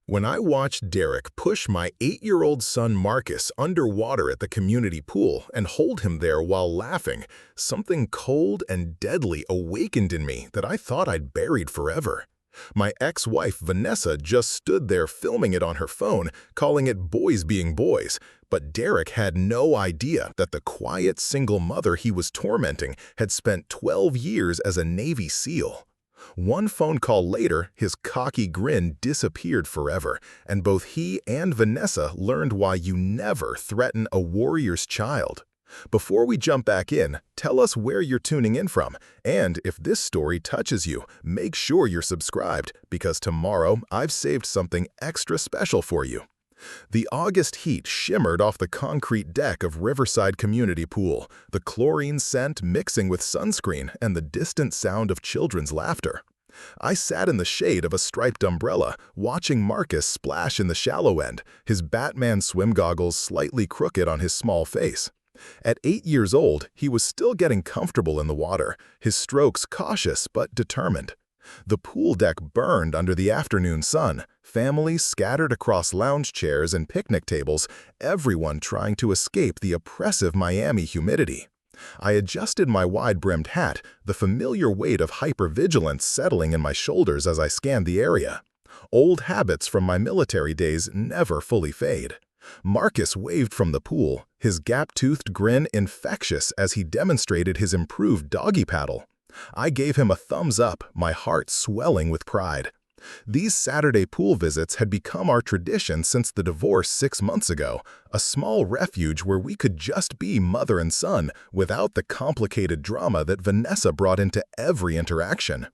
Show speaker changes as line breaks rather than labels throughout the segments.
When I watched Derek push my 8-year-old son Marcus underwater at the community pool and hold him there while laughing, something cold and deadly awakened in me that I thought I'd buried forever. My ex-wife Vanessa just stood there filming it on her phone, calling it boys being boys, but Derek had no idea that the quiet single mother he was tormenting had spent 12 years as a Navy SEAL. One phone call later, his cocky grin disappeared forever, and both he and Vanessa learned why you never threaten a warrior's child. Before we jump back in, tell us where you're tuning in from, and if this story touches you, make sure you're subscribed, because tomorrow I've saved something extra special for you. The August heat shimmered off the concrete deck of Riverside Community Pool, the chlorine scent mixing with sunscreen and the distant sound of children's laughter. I sat in the shade of a striped umbrella, watching Marcus splash in the shallow end, his Batman swim goggles slightly crooked on his small face. At 8 years old, he was still getting comfortable in the water, his strokes cautious but determined. The pool deck burned under the afternoon sun, families scattered across lounge chairs and picnic tables, everyone trying to escape the oppressive Miami humidity. I adjusted my wide-brimmed hat, the familiar weight of hypervigilance settling in my shoulders as I scanned the area. Old habits from my military days never fully fade. Marcus waved from the pool, his gap-toothed grin infectious as he demonstrated his improved doggy paddle. I gave him a thumbs up, my heart swelling with pride. These Saturday pool visits had become our tradition since the divorce 6 months ago, a small refuge where we could just be mother and son without the complicated drama that Vanessa brought into every interaction.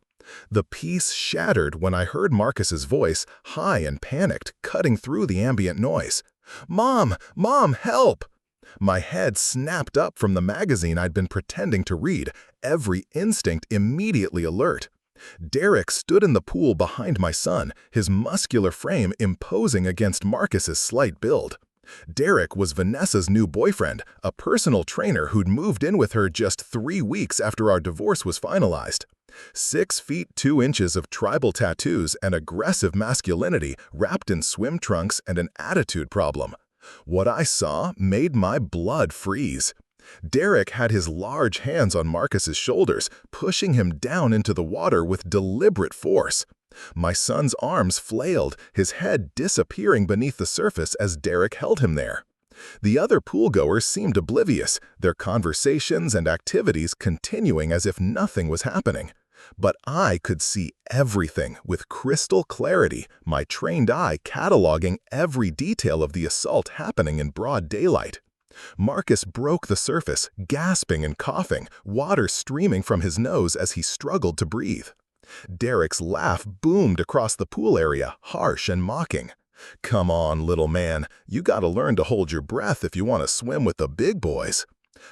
The peace shattered when I heard Marcus's voice, high and panicked, cutting through the ambient noise. "Mom! Mom, help!" My head snapped up from the magazine I'd been pretending to read, every instinct immediately alert. Derek stood in the pool behind my son, his muscular frame imposing against Marcus's slight build. Derek was Vanessa's new boyfriend, a personal trainer who'd moved in with her just 3 weeks after our divorce was finalized. 6 feet 2 inches of tribal tattoos and aggressive masculinity wrapped in swim trunks and an attitude problem. What I saw made my blood freeze. Derek had his large hands on Marcus's shoulders, pushing him down into the water with deliberate force. My son's arms flailed, his head disappearing beneath the surface as Derek held him there. The other poolgoers seemed oblivious, their conversations and activities continuing as if nothing was happening. But I could see everything with crystal clarity, my trained eye cataloging every detail of the assault happening in broad daylight. Marcus broke the surface, gasping and coughing, water streaming from his nose as he struggled to breathe. Derek's laugh boomed across the pool area, harsh and mocking. "Come on, little man, you gotta learn to hold your breath if you want to swim with the big boys."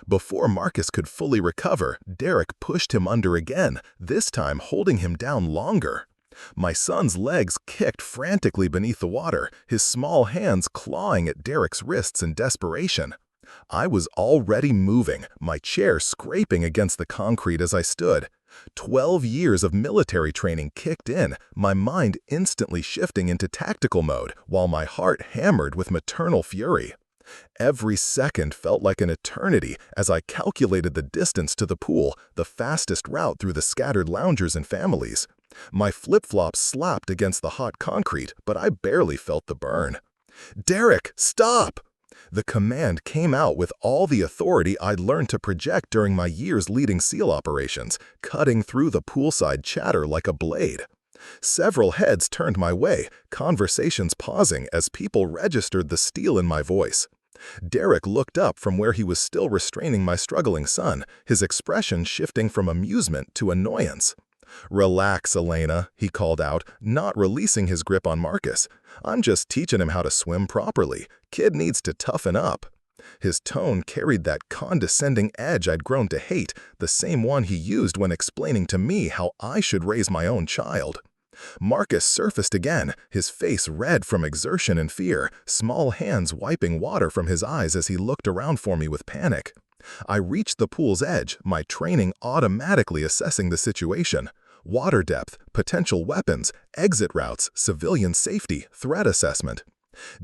Before Marcus could fully recover, Derek pushed him under again, this time holding him down longer. My son's legs kicked frantically beneath the water, his small hands clawing at Derek's wrists in desperation. I was already moving, my chair scraping against the concrete as I stood. 12 years of military training kicked in, my mind instantly shifting into tactical mode, while my heart hammered with maternal fury. Every second felt like an eternity as I calculated the distance to the pool, the fastest route through the scattered loungers and families. My flip-flops slapped against the hot concrete, but I barely felt the burn. "Derek, stop!" The command came out with all the authority I'd learned to project during my years leading SEAL operations, cutting through the poolside chatter like a blade. Several heads turned my way, conversations pausing as people registered the steel in my voice. Derek looked up from where he was still restraining my struggling son, his expression shifting from amusement to annoyance. "Relax, Elena," he called out, not releasing his grip on Marcus. "I'm just teaching him how to swim properly. Kid needs to toughen up." His tone carried that condescending edge I'd grown to hate, the same one he used when explaining to me how I should raise my own child. Marcus surfaced again, his face red from exertion and fear, small hands wiping water from his eyes as he looked around for me with panic. I reached the pool's edge, my training automatically assessing the situation. water depth, potential weapons, exit routes, civilian safety, threat assessment.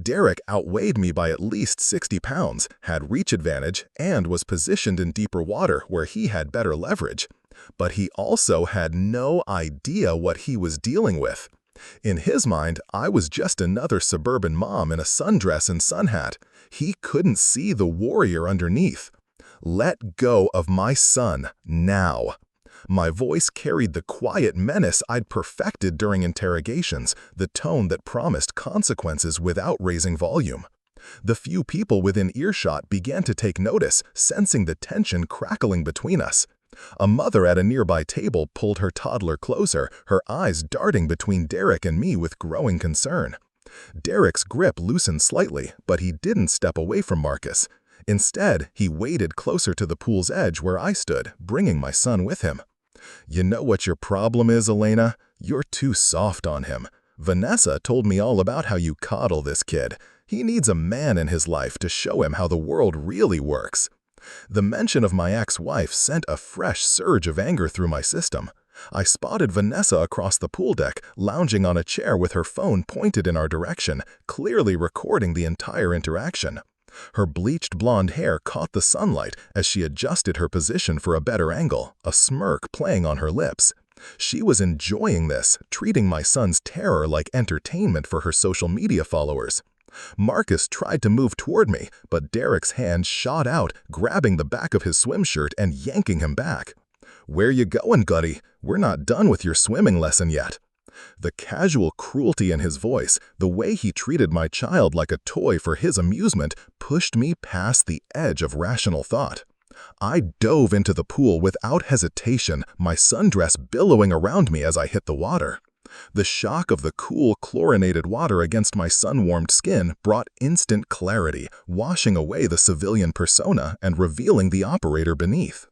Derek outweighed me by at least 60 pounds, had reach advantage, and was positioned in deeper water where he had better leverage. But he also had no idea what he was dealing with. In his mind, I was just another suburban mom in a sundress and sun hat. He couldn't see the warrior underneath. Let go of my son now. My voice carried the quiet menace I'd perfected during interrogations, the tone that promised consequences without raising volume. The few people within earshot began to take notice, sensing the tension crackling between us. A mother at a nearby table pulled her toddler closer, her eyes darting between Derek and me with growing concern. Derek's grip loosened slightly, but he didn't step away from Marcus. Instead, he waded closer to the pool's edge where I stood, bringing my son with him. You know what your problem is, Elena? You're too soft on him. Vanessa told me all about how you coddle this kid. He needs a man in his life to show him how the world really works. The mention of my ex-wife sent a fresh surge of anger through my system. I spotted Vanessa across the pool deck, lounging on a chair with her phone pointed in our direction, clearly recording the entire interaction. Her bleached blonde hair caught the sunlight as she adjusted her position for a better angle, a smirk playing on her lips. She was enjoying this, treating my son's terror like entertainment for her social media followers. Marcus tried to move toward me, but Derek's hand shot out, grabbing the back of his swim shirt and yanking him back. "Where you going, Gutty? We're not done with your swimming lesson yet." The casual cruelty in his voice, the way he treated my child like a toy for his amusement, pushed me past the edge of rational thought. I dove into the pool without hesitation, my sundress billowing around me as I hit the water. The shock of the cool, chlorinated water against my sun-warmed skin brought instant clarity, washing away the civilian persona and revealing the operator beneath.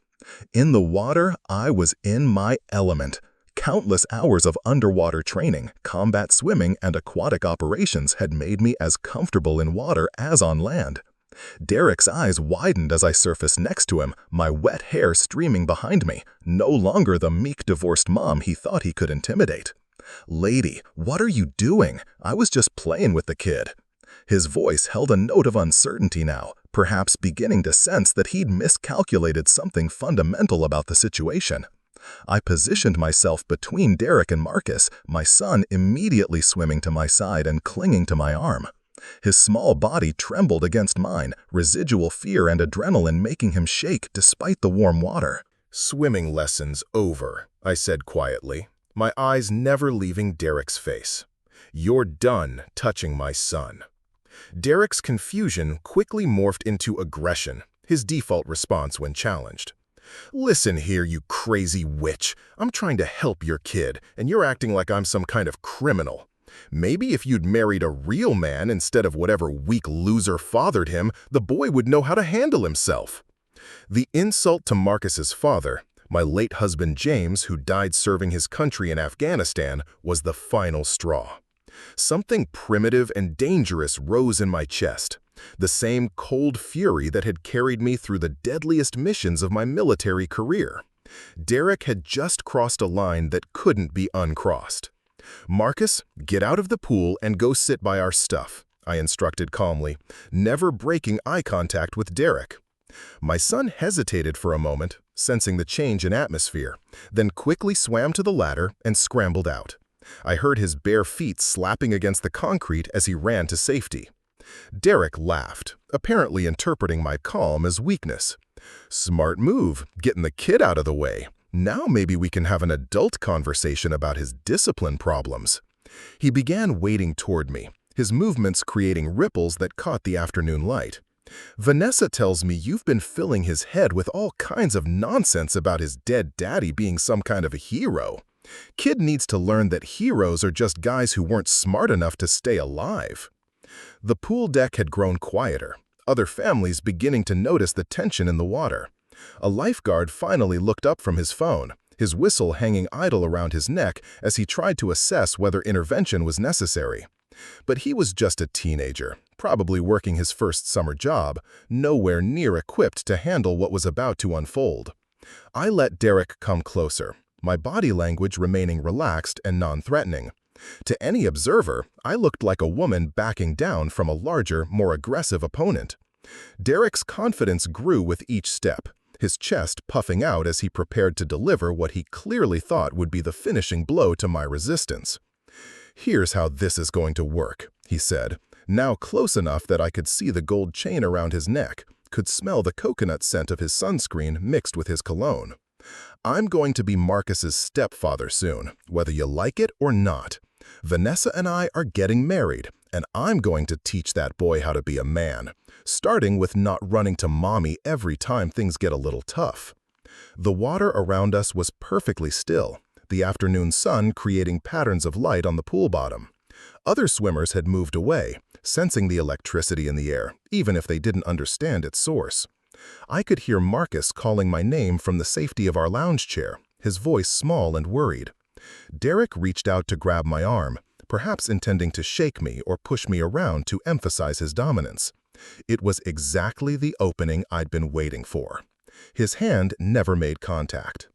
In the water, I was in my element. Countless hours of underwater training, combat swimming, and aquatic operations had made me as comfortable in water as on land. Derek's eyes widened as I surfaced next to him, my wet hair streaming behind me, no longer the meek divorced mom he thought he could intimidate. "Lady, what are you doing? I was just playing with the kid." His voice held a note of uncertainty now, perhaps beginning to sense that he'd miscalculated something fundamental about the situation. I positioned myself between Derek and Marcus, my son immediately swimming to my side and clinging to my arm. His small body trembled against mine, residual fear and adrenaline making him shake despite the warm water. "Swimming lessons over," I said quietly, my eyes never leaving Derek's face. "You're done touching my son." Derek's confusion quickly morphed into aggression, his default response when challenged. "Listen here, you crazy witch. I'm trying to help your kid, and you're acting like I'm some kind of criminal. Maybe if you'd married a real man instead of whatever weak loser fathered him, the boy would know how to handle himself." The insult to Marcus's father, my late husband James, who died serving his country in Afghanistan, was the final straw. Something primitive and dangerous rose in my chest, the same cold fury that had carried me through the deadliest missions of my military career. Derek had just crossed a line that couldn't be uncrossed. "Marcus, get out of the pool and go sit by our stuff," I instructed calmly, never breaking eye contact with Derek. My son hesitated for a moment, sensing the change in atmosphere, then quickly swam to the ladder and scrambled out. I heard his bare feet slapping against the concrete as he ran to safety. Derek laughed, apparently interpreting my calm as weakness. "Smart move, getting the kid out of the way. Now maybe we can have an adult conversation about his discipline problems." He began wading toward me, his movements creating ripples that caught the afternoon light. "Vanessa tells me you've been filling his head with all kinds of nonsense about his dead daddy being some kind of a hero. Kid needs to learn that heroes are just guys who weren't smart enough to stay alive." The pool deck had grown quieter, other families beginning to notice the tension in the water. A lifeguard finally looked up from his phone, his whistle hanging idle around his neck as he tried to assess whether intervention was necessary. But he was just a teenager, probably working his first summer job, nowhere near equipped to handle what was about to unfold. I let Derek come closer, my body language remaining relaxed and non-threatening. To any observer, I looked like a woman backing down from a larger, more aggressive opponent. Derek's confidence grew with each step, his chest puffing out as he prepared to deliver what he clearly thought would be the finishing blow to my resistance. "Here's how this is going to work," he said, now close enough that I could see the gold chain around his neck, could smell the coconut scent of his sunscreen mixed with his cologne. "I'm going to be Marcus's stepfather soon, whether you like it or not. Vanessa and I are getting married, and I'm going to teach that boy how to be a man, starting with not running to mommy every time things get a little tough." The water around us was perfectly still, the afternoon sun creating patterns of light on the pool bottom. Other swimmers had moved away, sensing the electricity in the air, even if they didn't understand its source. I could hear Marcus calling my name from the safety of our lounge chair, his voice small and worried. Derek reached out to grab my arm, perhaps intending to shake me or push me around to emphasize his dominance. It was exactly the opening I'd been waiting for. His hand never made contact.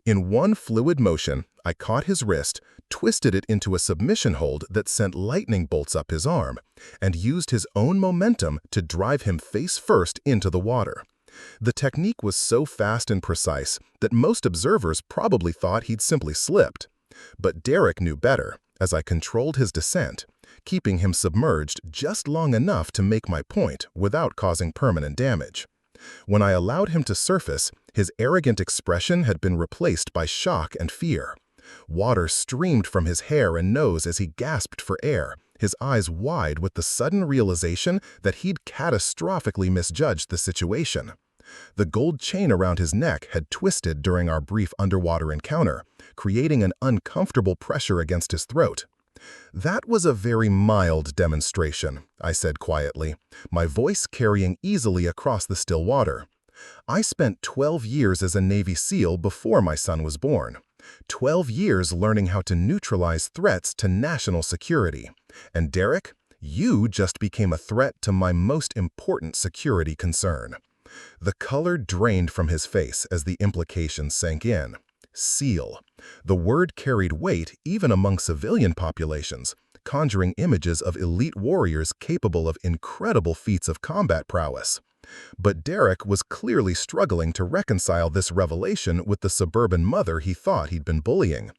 In one fluid motion, I caught his wrist, twisted it into a submission hold that sent lightning bolts up his arm, and used his own momentum to drive him face first into the water. The technique was so fast and precise that most observers probably thought he'd simply slipped. But Derek knew better, as I controlled his descent, keeping him submerged just long enough to make my point without causing permanent damage. When I allowed him to surface, his arrogant expression had been replaced by shock and fear. Water streamed from his hair and nose as he gasped for air, his eyes wide with the sudden realization that he'd catastrophically misjudged the situation. The gold chain around his neck had twisted during our brief underwater encounter, creating an uncomfortable pressure against his throat. "That was a very mild demonstration," I said quietly, my voice carrying easily across the still water. "I spent 12 years as a Navy SEAL before my son was born. 12 years learning how to neutralize threats to national security. And Derek, you just became a threat to my most important security concern." The color drained from his face as the implications sank in. SEAL. The word carried weight even among civilian populations, conjuring images of elite warriors capable of incredible feats of combat prowess. But Derek was clearly struggling to reconcile this revelation with the suburban mother he thought he'd been bullying.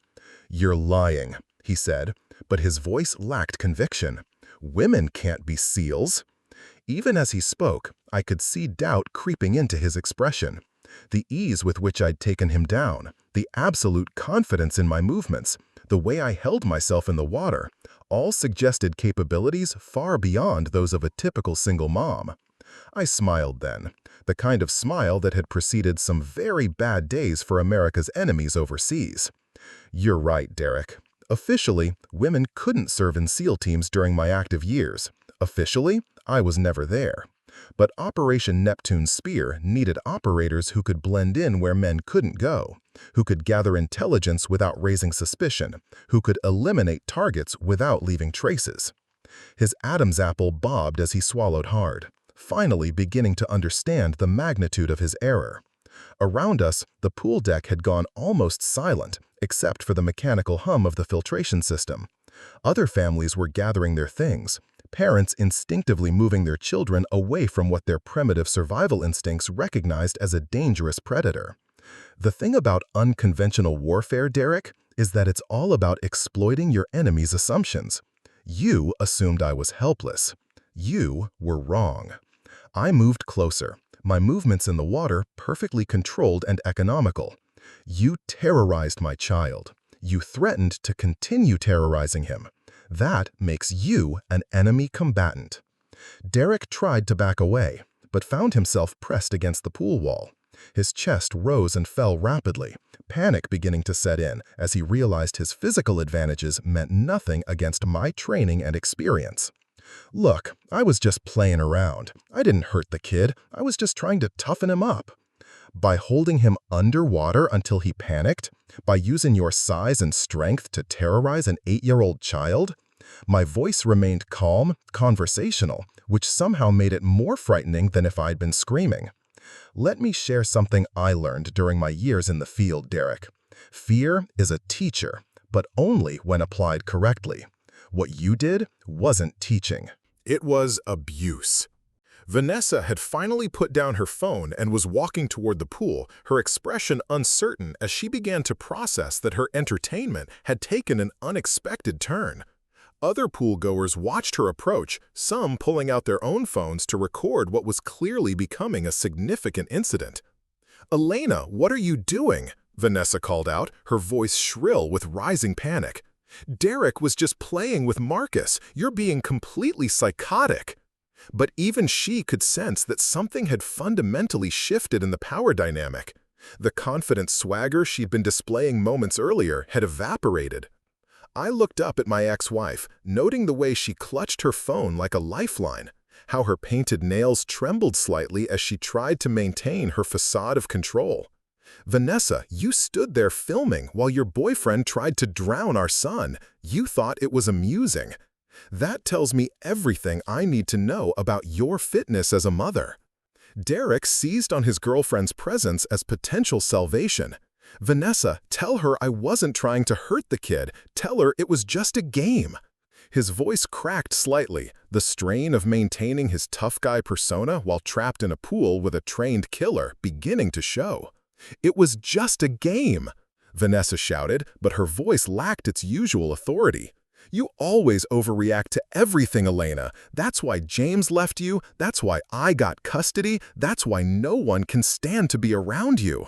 "You're lying," he said, but his voice lacked conviction. "Women can't be SEALs." Even as he spoke, I could see doubt creeping into his expression. The ease with which I'd taken him down, the absolute confidence in my movements, the way I held myself in the water, all suggested capabilities far beyond those of a typical single mom. I smiled then, the kind of smile that had preceded some very bad days for America's enemies overseas. "You're right, Derek. Officially, women couldn't serve in SEAL teams during my active years. Officially, I was never there. But Operation Neptune's Spear needed operators who could blend in where men couldn't go, who could gather intelligence without raising suspicion, who could eliminate targets without leaving traces." His Adam's apple bobbed as he swallowed hard, finally beginning to understand the magnitude of his error. Around us, the pool deck had gone almost silent, except for the mechanical hum of the filtration system. Other families were gathering their things, parents instinctively moving their children away from what their primitive survival instincts recognized as a dangerous predator. The thing about unconventional warfare, Derek, is that it's all about exploiting your enemy's assumptions. You assumed I was helpless. You were wrong. I moved closer, my movements in the water perfectly controlled and economical. You terrorized my child. You threatened to continue terrorizing him. That makes you an enemy combatant. Derek tried to back away, but found himself pressed against the pool wall. His chest rose and fell rapidly, panic beginning to set in as he realized his physical advantages meant nothing against my training and experience. "Look, I was just playing around. I didn't hurt the kid. I was just trying to toughen him up." By holding him underwater until he panicked? By using your size and strength to terrorize an 8-year-old child? My voice remained calm, conversational, which somehow made it more frightening than if I'd been screaming. "Let me share something I learned during my years in the field, Derek. Fear is a teacher, but only when applied correctly. What you did wasn't teaching. It was abuse. Vanessa had finally put down her phone and was walking toward the pool, her expression uncertain as she began to process that her entertainment had taken an unexpected turn. Other pool-goers watched her approach, some pulling out their own phones to record what was clearly becoming a significant incident. "Elena, what are you doing?" Vanessa called out, her voice shrill with rising panic. "Derek was just playing with Marcus. You're being completely psychotic." But even she could sense that something had fundamentally shifted in the power dynamic. The confident swagger she'd been displaying moments earlier had evaporated. I looked up at my ex-wife, noting the way she clutched her phone like a lifeline, how her painted nails trembled slightly as she tried to maintain her facade of control. "Vanessa, you stood there filming while your boyfriend tried to drown our son. You thought it was amusing. That tells me everything I need to know about your fitness as a mother." Derek seized on his girlfriend's presence as potential salvation. "Vanessa, tell her I wasn't trying to hurt the kid. Tell her it was just a game." His voice cracked slightly, the strain of maintaining his tough guy persona while trapped in a pool with a trained killer beginning to show. "It was just a game," Vanessa shouted, but her voice lacked its usual authority. "You always overreact to everything, Elena. That's why James left you. That's why I got custody. That's why no one can stand to be around you."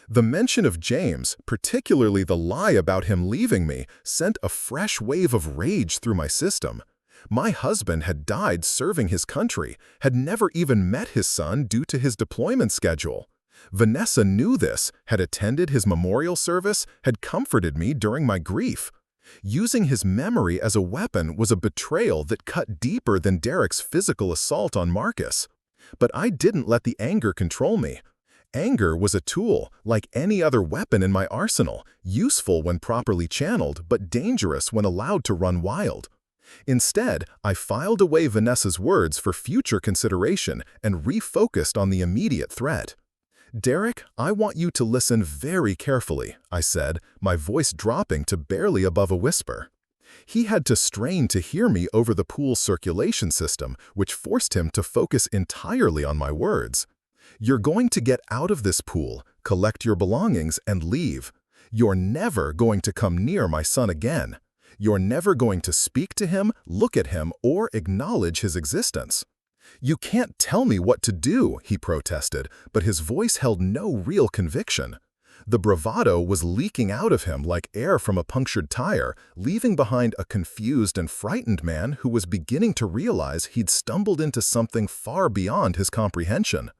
The mention of James, particularly the lie about him leaving me, sent a fresh wave of rage through my system. My husband had died serving his country, had never even met his son due to his deployment schedule. Vanessa knew this, had attended his memorial service, had comforted me during my grief. Using his memory as a weapon was a betrayal that cut deeper than Derek's physical assault on Marcus. But I didn't let the anger control me. Anger was a tool, like any other weapon in my arsenal, useful when properly channeled, but dangerous when allowed to run wild. Instead, I filed away Vanessa's words for future consideration and refocused on the immediate threat. "Derek, I want you to listen very carefully," I said, my voice dropping to barely above a whisper. He had to strain to hear me over the pool's circulation system, which forced him to focus entirely on my words. "You're going to get out of this pool, collect your belongings, and leave. You're never going to come near my son again. You're never going to speak to him, look at him, or acknowledge his existence." "You can't tell me what to do," he protested, but his voice held no real conviction. The bravado was leaking out of him like air from a punctured tire, leaving behind a confused and frightened man who was beginning to realize he'd stumbled into something far beyond his comprehension.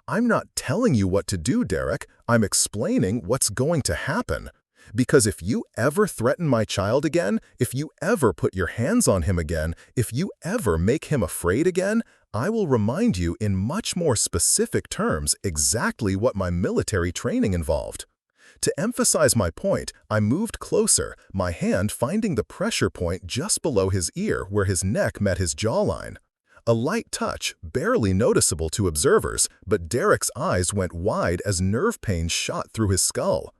"I'm not telling you what to do, Derek. I'm explaining what's going to happen. Because if you ever threaten my child again, if you ever put your hands on him again, if you ever make him afraid again, I will remind you in much more specific terms exactly what my military training involved." To emphasize my point, I moved closer, my hand finding the pressure point just below his ear where his neck met his jawline. A light touch, barely noticeable to observers, but Derek's eyes went wide as nerve pain shot through his skull.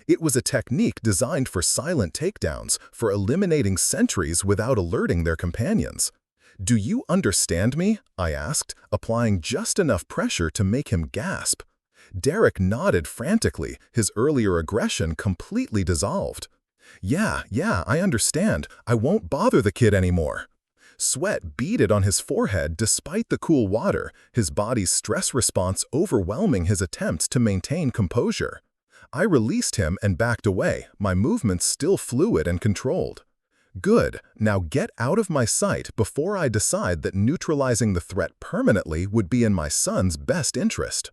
It was a technique designed for silent takedowns, for eliminating sentries without alerting their companions. "Do you understand me?" I asked, applying just enough pressure to make him gasp. Derek nodded frantically, his earlier aggression completely dissolved. Yeah, I understand. I won't bother the kid anymore." Sweat beaded on his forehead despite the cool water, his body's stress response overwhelming his attempts to maintain composure. I released him and backed away, my movements still fluid and controlled. "Good, now get out of my sight before I decide that neutralizing the threat permanently would be in my son's best interest."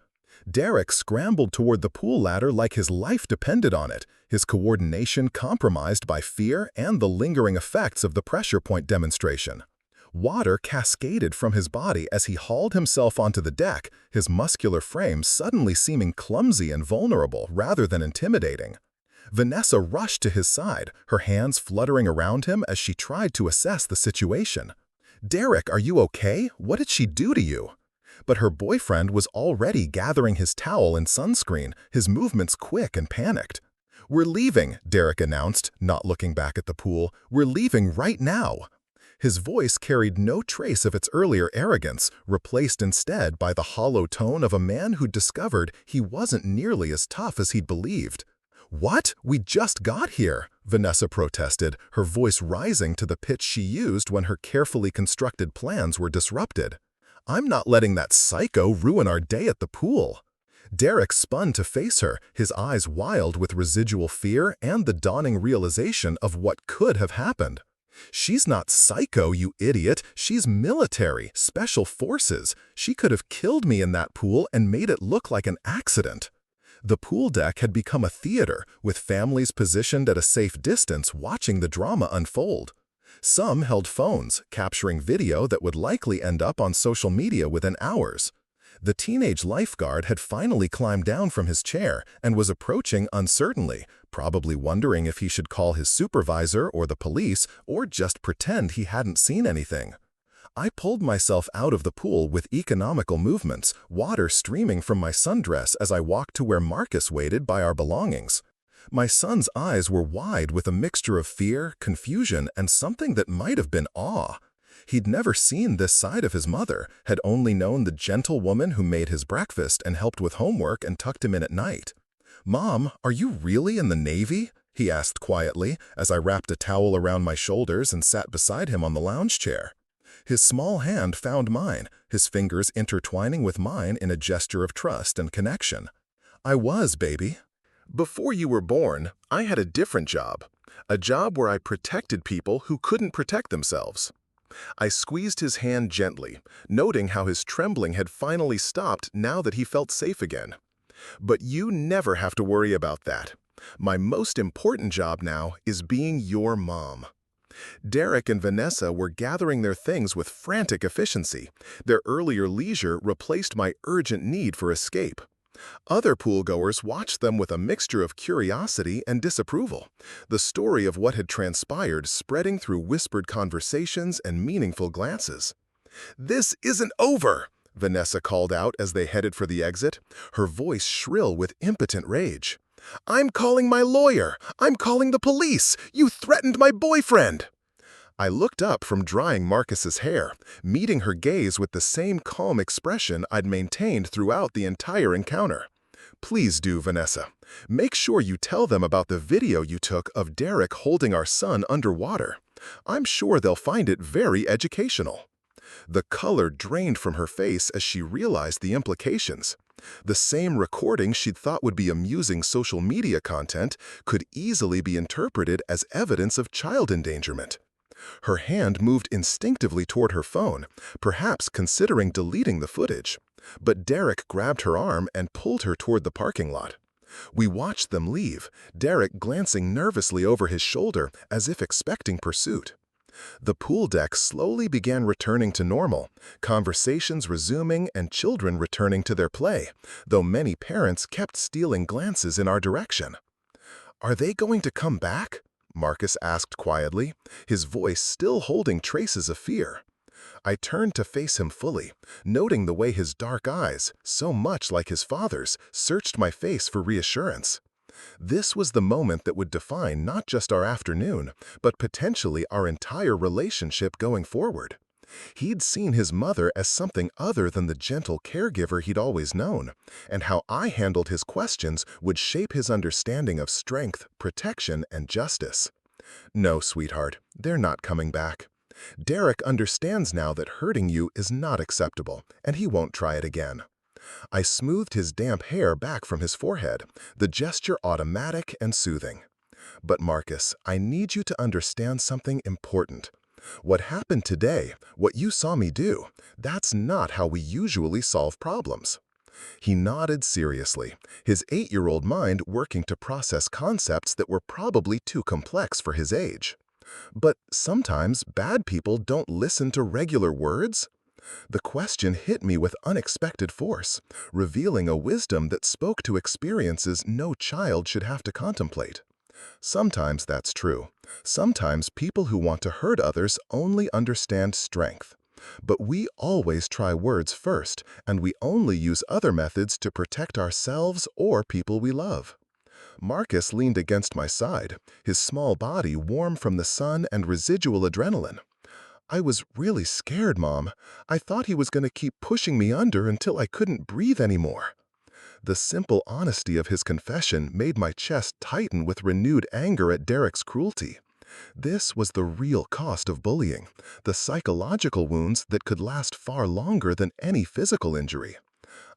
Derek scrambled toward the pool ladder like his life depended on it, his coordination compromised by fear and the lingering effects of the pressure point demonstration. Water cascaded from his body as he hauled himself onto the deck, his muscular frame suddenly seeming clumsy and vulnerable rather than intimidating. Vanessa rushed to his side, her hands fluttering around him as she tried to assess the situation. "Derek, are you okay? What did she do to you?" But her boyfriend was already gathering his towel and sunscreen, his movements quick and panicked. "We're leaving," Derek announced, not looking back at the pool. "We're leaving right now." His voice carried no trace of its earlier arrogance, replaced instead by the hollow tone of a man who'd discovered he wasn't nearly as tough as he'd believed. "What? We just got here," Vanessa protested, her voice rising to the pitch she used when her carefully constructed plans were disrupted. "I'm not letting that psycho ruin our day at the pool." Derek spun to face her, his eyes wild with residual fear and the dawning realization of what could have happened. "She's not psycho, you idiot. She's military, special forces. She could have killed me in that pool and made it look like an accident." The pool deck had become a theater, with families positioned at a safe distance watching the drama unfold. Some held phones, capturing video that would likely end up on social media within hours. The teenage lifeguard had finally climbed down from his chair and was approaching uncertainly, probably wondering if he should call his supervisor or the police or just pretend he hadn't seen anything. I pulled myself out of the pool with economical movements, water streaming from my sundress as I walked to where Marcus waited by our belongings. My son's eyes were wide with a mixture of fear, confusion, and something that might have been awe. He'd never seen this side of his mother, had only known the gentle woman who made his breakfast and helped with homework and tucked him in at night. "Mom, are you really in the Navy?" he asked quietly as I wrapped a towel around my shoulders and sat beside him on the lounge chair. His small hand found mine, his fingers intertwining with mine in a gesture of trust and connection. "I was, baby. Before you were born, I had a different job. A job where I protected people who couldn't protect themselves." I squeezed his hand gently, noting how his trembling had finally stopped now that he felt safe again. "But you never have to worry about that. My most important job now is being your mom." Derek and Vanessa were gathering their things with frantic efficiency. Their earlier leisure replaced my urgent need for escape. Other poolgoers watched them with a mixture of curiosity and disapproval, the story of what had transpired spreading through whispered conversations and meaningful glances. "This isn't over," Vanessa called out as they headed for the exit, her voice shrill with impotent rage. "I'm calling my lawyer! I'm calling the police! You threatened my boyfriend!" I looked up from drying Marcus's hair, meeting her gaze with the same calm expression I'd maintained throughout the entire encounter. "Please do, Vanessa. Make sure you tell them about the video you took of Derek holding our son underwater. I'm sure they'll find it very educational." The color drained from her face as she realized the implications. The same recording she'd thought would be amusing social media content could easily be interpreted as evidence of child endangerment. Her hand moved instinctively toward her phone, perhaps considering deleting the footage. But Derek grabbed her arm and pulled her toward the parking lot. We watched them leave, Derek glancing nervously over his shoulder as if expecting pursuit. The pool deck slowly began returning to normal, conversations resuming and children returning to their play, though many parents kept stealing glances in our direction. "Are they going to come back?" Marcus asked quietly, his voice still holding traces of fear. I turned to face him fully, noting the way his dark eyes, so much like his father's, searched my face for reassurance. This was the moment that would define not just our afternoon, but potentially our entire relationship going forward. He'd seen his mother as something other than the gentle caregiver he'd always known, and how I handled his questions would shape his understanding of strength, protection, and justice. "No, sweetheart, they're not coming back. Derek understands now that hurting you is not acceptable, and he won't try it again." I smoothed his damp hair back from his forehead, the gesture automatic and soothing. "But Marcus, I need you to understand something important. What happened today, what you saw me do, that's not how we usually solve problems." He nodded seriously, his 8-year-old mind working to process concepts that were probably too complex for his age. "But sometimes bad people don't listen to regular words?" The question hit me with unexpected force, revealing a wisdom that spoke to experiences no child should have to contemplate. Sometimes that's true. Sometimes people who want to hurt others only understand strength. But we always try words first, and we only use other methods to protect ourselves or people we love. Marcus leaned against my side, his small body warm from the sun and residual adrenaline. I was really scared, Mom. I thought he was going to keep pushing me under until I couldn't breathe anymore. The simple honesty of his confession made my chest tighten with renewed anger at Derek's cruelty. This was the real cost of bullying, the psychological wounds that could last far longer than any physical injury.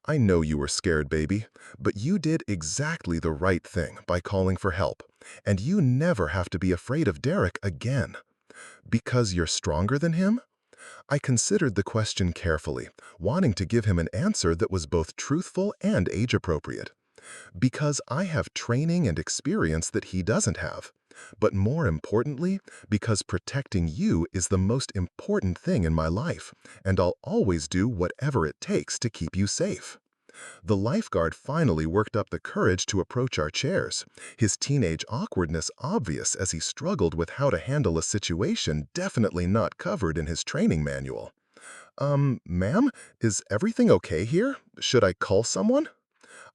I know you were scared, baby, but you did exactly the right thing by calling for help, and you never have to be afraid of Derek again. Because you're stronger than him? I considered the question carefully, wanting to give him an answer that was both truthful and age-appropriate. Because I have training and experience that he doesn't have. But more importantly, because protecting you is the most important thing in my life, and I'll always do whatever it takes to keep you safe. The lifeguard finally worked up the courage to approach our chairs, his teenage awkwardness obvious as he struggled with how to handle a situation definitely not covered in his training manual. Ma'am, is everything okay here? Should I call someone?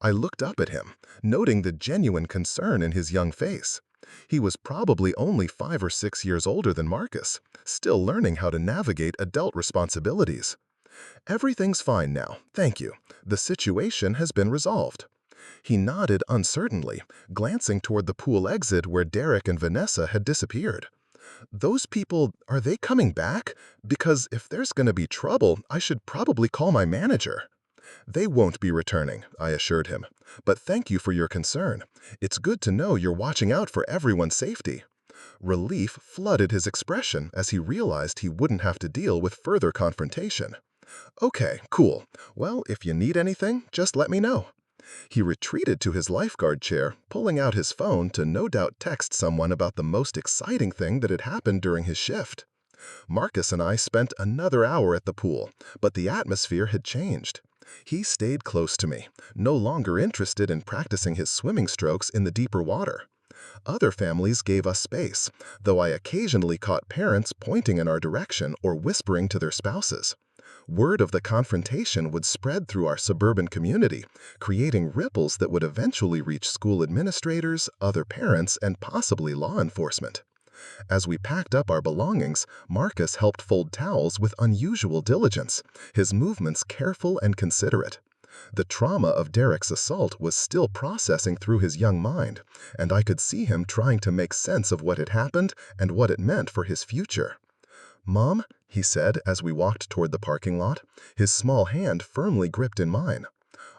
I looked up at him, noting the genuine concern in his young face. He was probably only 5 or 6 years older than Marcus, still learning how to navigate adult responsibilities. Everything's fine now, thank you. The situation has been resolved. He nodded uncertainly, glancing toward the pool exit where Derek and Vanessa had disappeared. Those people, are they coming back? Because if there's going to be trouble, I should probably call my manager. They won't be returning, I assured him. But thank you for your concern. It's good to know you're watching out for everyone's safety. Relief flooded his expression as he realized he wouldn't have to deal with further confrontation. Okay, cool. Well, if you need anything, just let me know. He retreated to his lifeguard chair, pulling out his phone to no doubt text someone about the most exciting thing that had happened during his shift. Marcus and I spent another hour at the pool, but the atmosphere had changed. He stayed close to me, no longer interested in practicing his swimming strokes in the deeper water. Other families gave us space, though I occasionally caught parents pointing in our direction or whispering to their spouses. Word of the confrontation would spread through our suburban community, creating ripples that would eventually reach school administrators, other parents, and possibly law enforcement. As we packed up our belongings, Marcus helped fold towels with unusual diligence, his movements careful and considerate. The trauma of Derek's assault was still processing through his young mind, and I could see him trying to make sense of what had happened and what it meant for his future. "Mom," he said as we walked toward the parking lot, his small hand firmly gripped in mine,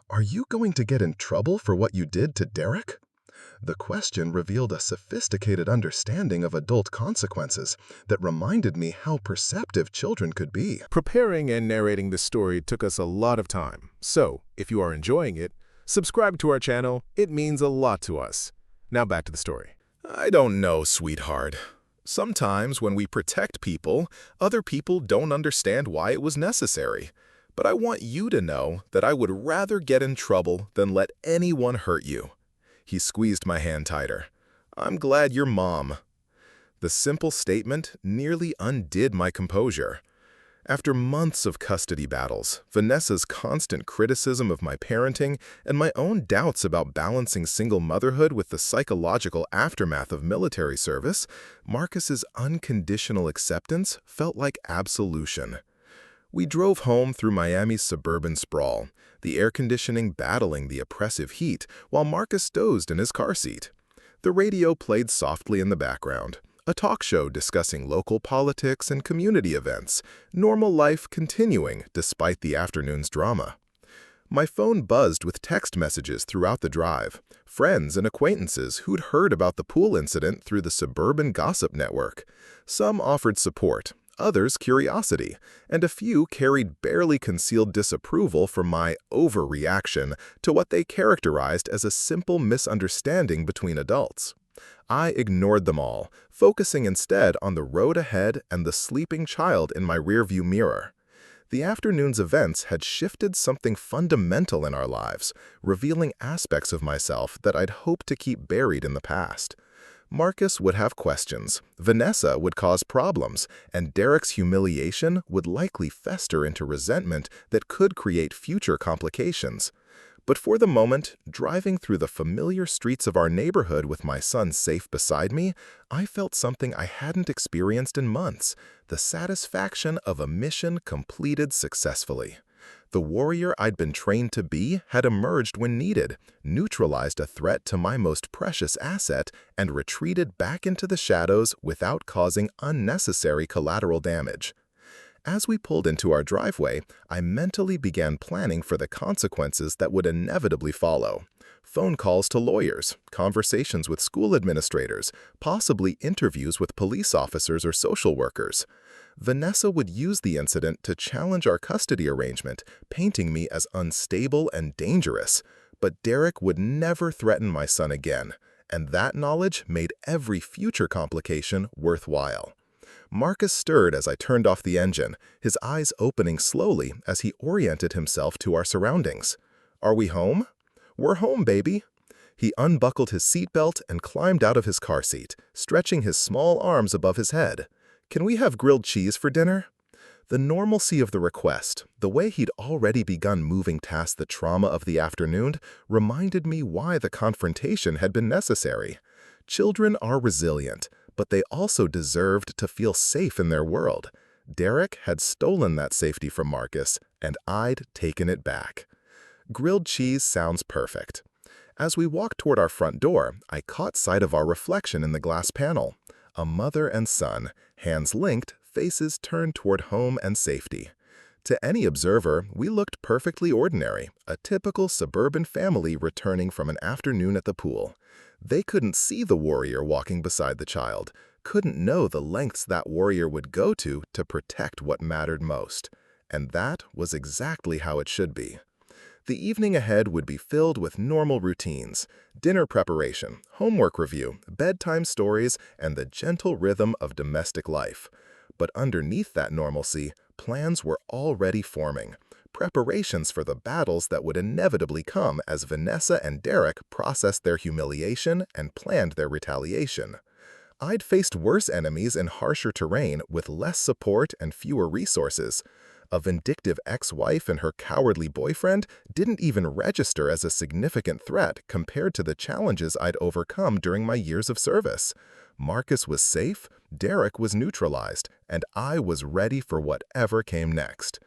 "are you going to get in trouble for what you did to Derek?" The question revealed a sophisticated understanding of adult consequences that reminded me how perceptive children could be. Preparing and narrating this story took us a lot of time, so if you are enjoying it, subscribe to our channel. It means a lot to us. Now back to the story. I don't know, sweetheart. Sometimes when we protect people, other people don't understand why it was necessary. But I want you to know that I would rather get in trouble than let anyone hurt you. He squeezed my hand tighter. I'm glad you're Mom. The simple statement nearly undid my composure. After months of custody battles, Vanessa's constant criticism of my parenting, and my own doubts about balancing single motherhood with the psychological aftermath of military service, Marcus's unconditional acceptance felt like absolution. We drove home through Miami's suburban sprawl, the air conditioning battling the oppressive heat while Marcus dozed in his car seat. The radio played softly in the background, a talk show discussing local politics and community events, normal life continuing despite the afternoon's drama. My phone buzzed with text messages throughout the drive, friends and acquaintances who'd heard about the pool incident through the suburban gossip network. Some offered support, others curiosity, and a few carried barely concealed disapproval for my overreaction to what they characterized as a simple misunderstanding between adults. I ignored them all, focusing instead on the road ahead and the sleeping child in my rearview mirror. The afternoon's events had shifted something fundamental in our lives, revealing aspects of myself that I'd hoped to keep buried in the past. Marcus would have questions, Vanessa would cause problems, and Derek's humiliation would likely fester into resentment that could create future complications. But for the moment, driving through the familiar streets of our neighborhood with my son safe beside me, I felt something I hadn't experienced in months, the satisfaction of a mission completed successfully. The warrior I'd been trained to be had emerged when needed, neutralized a threat to my most precious asset, and retreated back into the shadows without causing unnecessary collateral damage. As we pulled into our driveway, I mentally began planning for the consequences that would inevitably follow. Phone calls to lawyers, conversations with school administrators, possibly interviews with police officers or social workers. Vanessa would use the incident to challenge our custody arrangement, painting me as unstable and dangerous. But Derek would never threaten my son again, and that knowledge made every future complication worthwhile. Marcus stirred as I turned off the engine, his eyes opening slowly as he oriented himself to our surroundings. "Are we home?" "We're home, baby." He unbuckled his seatbelt and climbed out of his car seat, stretching his small arms above his head. "Can we have grilled cheese for dinner?" The normalcy of the request, the way he'd already begun moving past the trauma of the afternoon, reminded me why the confrontation had been necessary. Children are resilient, but they also deserved to feel safe in their world. Derek had stolen that safety from Marcus, and I'd taken it back. Grilled cheese sounds perfect. As we walked toward our front door, I caught sight of our reflection in the glass panel. A mother and son, hands linked, faces turned toward home and safety. To any observer, we looked perfectly ordinary, a typical suburban family returning from an afternoon at the pool. They couldn't see the warrior walking beside the child, couldn't know the lengths that warrior would go to protect what mattered most. And that was exactly how it should be. The evening ahead would be filled with normal routines: dinner preparation, homework review, bedtime stories, and the gentle rhythm of domestic life. But underneath that normalcy, plans were already forming. Preparations for the battles that would inevitably come as Vanessa and Derek processed their humiliation and planned their retaliation. I'd faced worse enemies in harsher terrain with less support and fewer resources. A vindictive ex-wife and her cowardly boyfriend didn't even register as a significant threat compared to the challenges I'd overcome during my years of service. Marcus was safe, Derek was neutralized, and I was ready for whatever came next.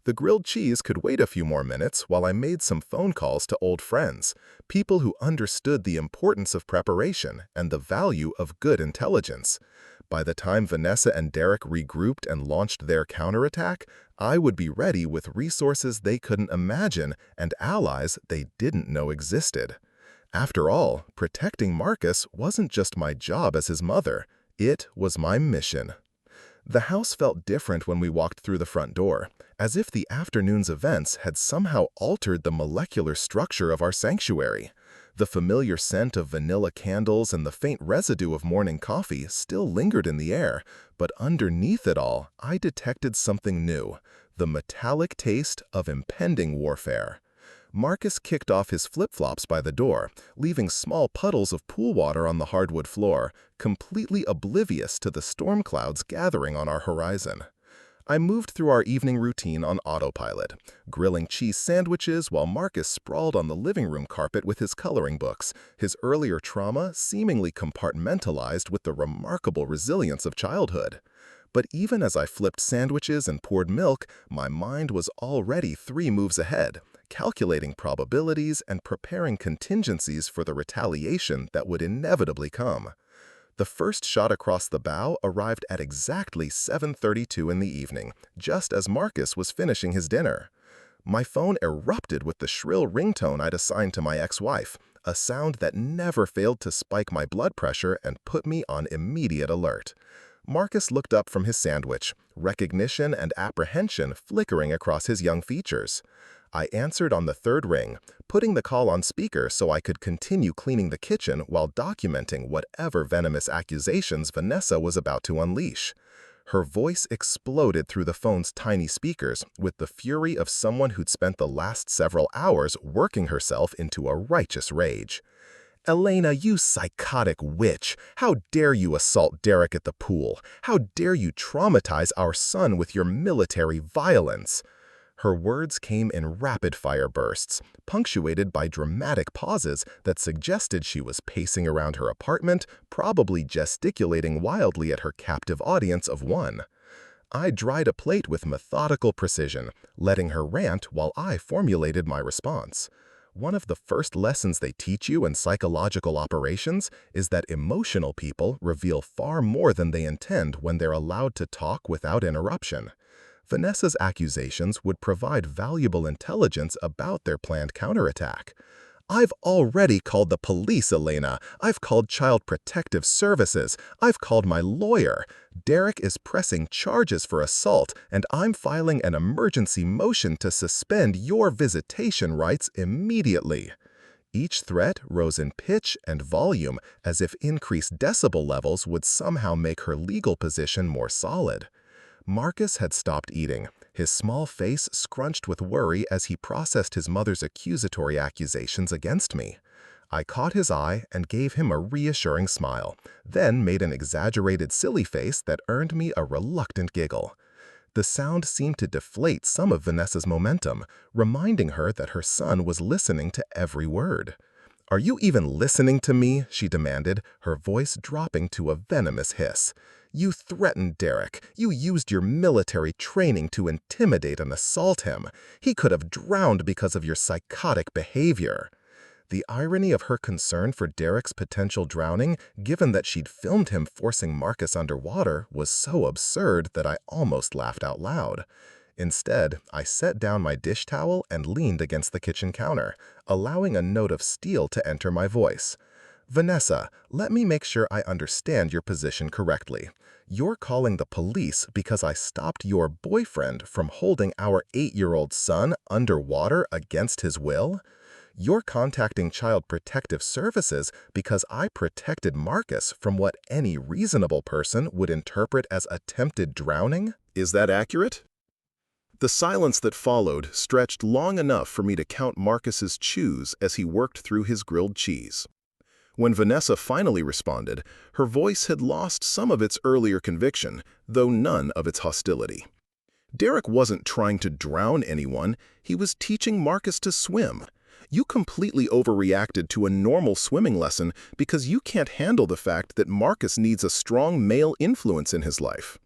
The grilled cheese could wait a few more minutes while I made some phone calls to old friends, people who understood the importance of preparation and the value of good intelligence. By the time Vanessa and Derek regrouped and launched their counterattack, I would be ready with resources they couldn't imagine and allies they didn't know existed. After all, protecting Marcus wasn't just my job as his mother, it was my mission. The house felt different when we walked through the front door, as if the afternoon's events had somehow altered the molecular structure of our sanctuary. The familiar scent of vanilla candles and the faint residue of morning coffee still lingered in the air, but underneath it all, I detected something new: the metallic taste of impending warfare. Marcus kicked off his flip-flops by the door, leaving small puddles of pool water on the hardwood floor, completely oblivious to the storm clouds gathering on our horizon. I moved through our evening routine on autopilot, grilling cheese sandwiches while Marcus sprawled on the living room carpet with his coloring books, his earlier trauma seemingly compartmentalized with the remarkable resilience of childhood. But even as I flipped sandwiches and poured milk, my mind was already 3 moves ahead, calculating probabilities and preparing contingencies for the retaliation that would inevitably come. The first shot across the bow arrived at exactly 7:32 in the evening, just as Marcus was finishing his dinner. My phone erupted with the shrill ringtone I'd assigned to my ex-wife, a sound that never failed to spike my blood pressure and put me on immediate alert. Marcus looked up from his sandwich, recognition and apprehension flickering across his young features. I answered on the 3rd ring, putting the call on speaker so I could continue cleaning the kitchen while documenting whatever venomous accusations Vanessa was about to unleash. Her voice exploded through the phone's tiny speakers with the fury of someone who'd spent the last several hours working herself into a righteous rage. "Elena, you psychotic witch! How dare you assault Derek at the pool? How dare you traumatize our son with your military violence?" Her words came in rapid-fire bursts, punctuated by dramatic pauses that suggested she was pacing around her apartment, probably gesticulating wildly at her captive audience of one. I dried a plate with methodical precision, letting her rant while I formulated my response. One of the first lessons they teach you in psychological operations is that emotional people reveal far more than they intend when they're allowed to talk without interruption. Vanessa's accusations would provide valuable intelligence about their planned counterattack. "I've already called the police, Elena. I've called Child Protective Services. I've called my lawyer. Derek is pressing charges for assault, and I'm filing an emergency motion to suspend your visitation rights immediately." Each threat rose in pitch and volume as if increased decibel levels would somehow make her legal position more solid. Marcus had stopped eating, his small face scrunched with worry as he processed his mother's accusatory accusations against me. I caught his eye and gave him a reassuring smile, then made an exaggerated silly face that earned me a reluctant giggle. The sound seemed to deflate some of Vanessa's momentum, reminding her that her son was listening to every word. "Are you even listening to me?" she demanded, her voice dropping to a venomous hiss. "You threatened Derek. You used your military training to intimidate and assault him. He could have drowned because of your psychotic behavior." The irony of her concern for Derek's potential drowning, given that she'd filmed him forcing Marcus underwater, was so absurd that I almost laughed out loud. Instead, I set down my dish towel and leaned against the kitchen counter, allowing a note of steel to enter my voice. "Vanessa, let me make sure I understand your position correctly. You're calling the police because I stopped your boyfriend from holding our 8-year-old son underwater against his will? You're contacting Child Protective Services because I protected Marcus from what any reasonable person would interpret as attempted drowning? Is that accurate?" The silence that followed stretched long enough for me to count Marcus's chews as he worked through his grilled cheese. When Vanessa finally responded, her voice had lost some of its earlier conviction, though none of its hostility. "Derek wasn't trying to drown anyone, he was teaching Marcus to swim. You completely overreacted to a normal swimming lesson because you can't handle the fact that Marcus needs a strong male influence in his life."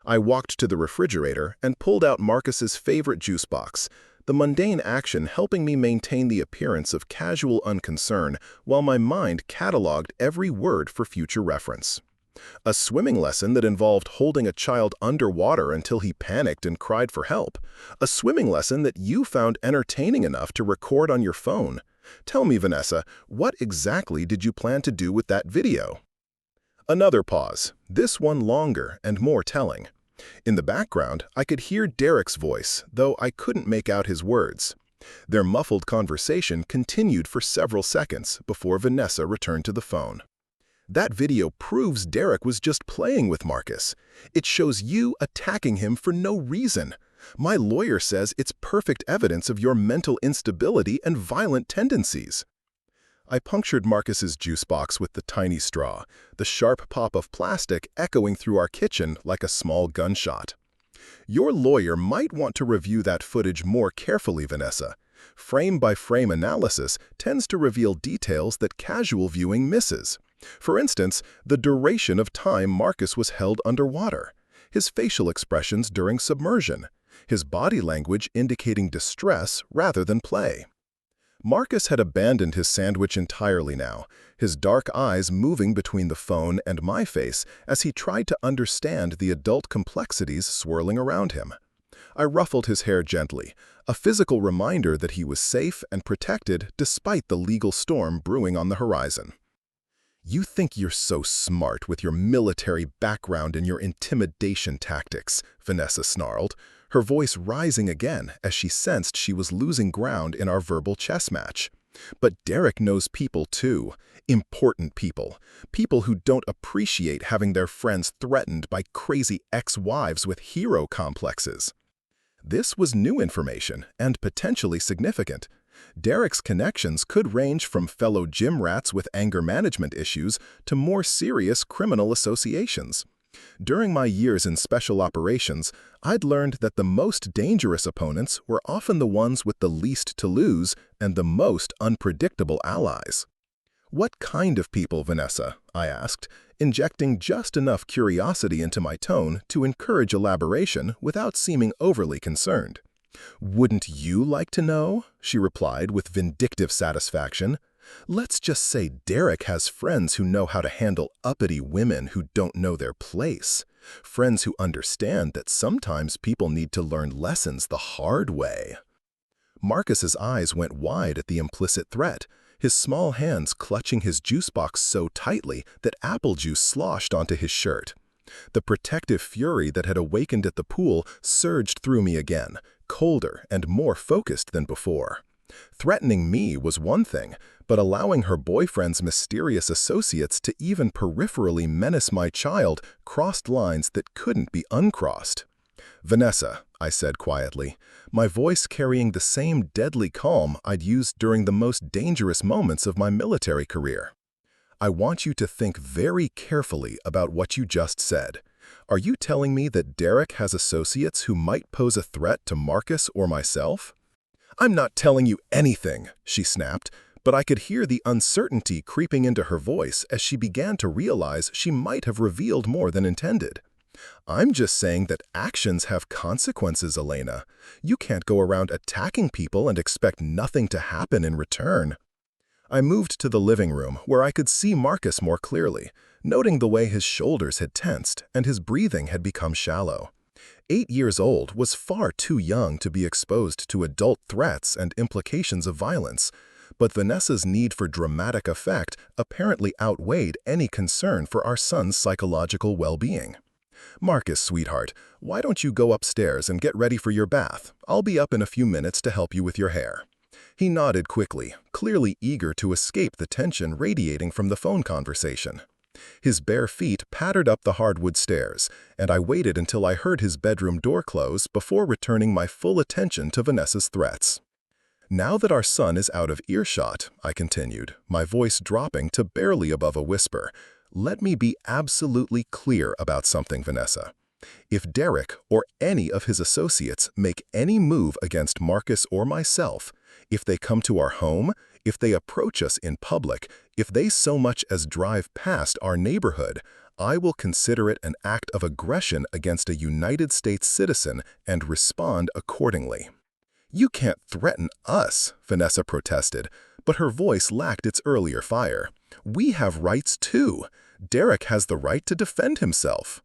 I walked to the refrigerator and pulled out Marcus's favorite juice box, the mundane action helping me maintain the appearance of casual unconcern while my mind cataloged every word for future reference. A swimming lesson that involved holding a child underwater until he panicked and cried for help. A swimming lesson that you found entertaining enough to record on your phone. Tell me, Vanessa, what exactly did you plan to do with that video? Another pause, this one longer and more telling. In the background, I could hear Derek's voice, though I couldn't make out his words. Their muffled conversation continued for several seconds before Vanessa returned to the phone. "That video proves Derek was just playing with Marcus. It shows you attacking him for no reason. My lawyer says it's perfect evidence of your mental instability and violent tendencies." I punctured Marcus's juice box with the tiny straw, the sharp pop of plastic echoing through our kitchen like a small gunshot. "Your lawyer might want to review that footage more carefully, Vanessa. Frame-by-frame analysis tends to reveal details that casual viewing misses. For instance, the duration of time Marcus was held underwater, his facial expressions during submersion, his body language indicating distress rather than play." Marcus had abandoned his sandwich entirely now, his dark eyes moving between the phone and my face as he tried to understand the adult complexities swirling around him. I ruffled his hair gently, a physical reminder that he was safe and protected despite the legal storm brewing on the horizon. "You think you're so smart with your military background and your intimidation tactics," Vanessa snarled, her voice rising again as she sensed she was losing ground in our verbal chess match. "But Derek knows people too, important people, people who don't appreciate having their friends threatened by crazy ex-wives with hero complexes." This was new information and potentially significant. Derek's connections could range from fellow gym rats with anger management issues to more serious criminal associations. During my years in special operations, I'd learned that the most dangerous opponents were often the ones with the least to lose and the most unpredictable allies. "What kind of people, Vanessa?" I asked, injecting just enough curiosity into my tone to encourage elaboration without seeming overly concerned. "Wouldn't you like to know?" she replied with vindictive satisfaction. "Let's just say Derek has friends who know how to handle uppity women who don't know their place. Friends who understand that sometimes people need to learn lessons the hard way." Marcus's eyes went wide at the implicit threat, his small hands clutching his juice box so tightly that apple juice sloshed onto his shirt. The protective fury that had awakened at the pool surged through me again, colder and more focused than before. Threatening me was one thing, but allowing her boyfriend's mysterious associates to even peripherally menace my child crossed lines that couldn't be uncrossed. "Vanessa," I said quietly, my voice carrying the same deadly calm I'd used during the most dangerous moments of my military career. "I want you to think very carefully about what you just said. Are you telling me that Derek has associates who might pose a threat to Marcus or myself?" "I'm not telling you anything," she snapped, but I could hear the uncertainty creeping into her voice as she began to realize she might have revealed more than intended. "I'm just saying that actions have consequences, Elena. You can't go around attacking people and expect nothing to happen in return." I moved to the living room where I could see Marcus more clearly, noting the way his shoulders had tensed and his breathing had become shallow. 8 years old was far too young to be exposed to adult threats and implications of violence, but Vanessa's need for dramatic effect apparently outweighed any concern for our son's psychological well-being. "Marcus, sweetheart, why don't you go upstairs and get ready for your bath? I'll be up in a few minutes to help you with your hair." He nodded quickly, clearly eager to escape the tension radiating from the phone conversation. His bare feet pattered up the hardwood stairs, and I waited until I heard his bedroom door close before returning my full attention to Vanessa's threats. "Now that our son is out of earshot," I continued, my voice dropping to barely above a whisper, "let me be absolutely clear about something, Vanessa. If Derek or any of his associates make any move against Marcus or myself, if they come to our home, if they approach us in public, if they so much as drive past our neighborhood, I will consider it an act of aggression against a United States citizen and respond accordingly." "You can't threaten us," Vanessa protested, but her voice lacked its earlier fire. "We have rights too. Derek has the right to defend himself."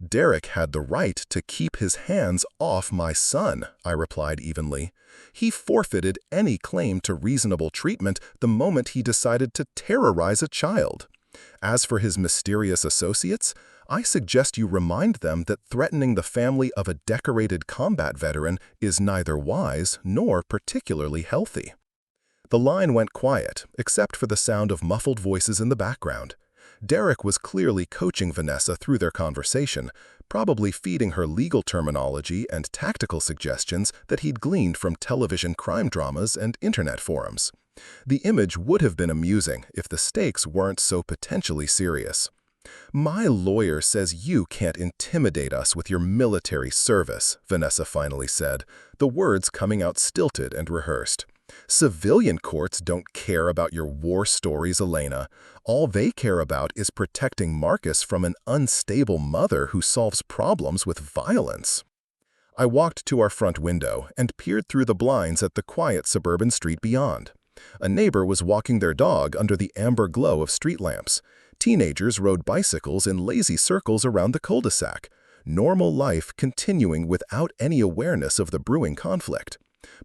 "Derek had the right to keep his hands off my son," I replied evenly. "He forfeited any claim to reasonable treatment the moment he decided to terrorize a child. As for his mysterious associates, I suggest you remind them that threatening the family of a decorated combat veteran is neither wise nor particularly healthy." The line went quiet, except for the sound of muffled voices in the background. Derek was clearly coaching Vanessa through their conversation, probably feeding her legal terminology and tactical suggestions that he'd gleaned from television crime dramas and internet forums. The image would have been amusing if the stakes weren't so potentially serious. "My lawyer says you can't intimidate us with your military service," Vanessa finally said, the words coming out stilted and rehearsed. "Civilian courts don't care about your war stories, Elena. All they care about is protecting Marcus from an unstable mother who solves problems with violence." I walked to our front window and peered through the blinds at the quiet suburban street beyond. A neighbor was walking their dog under the amber glow of street lamps. Teenagers rode bicycles in lazy circles around the cul-de-sac. Normal life continuing without any awareness of the brewing conflict.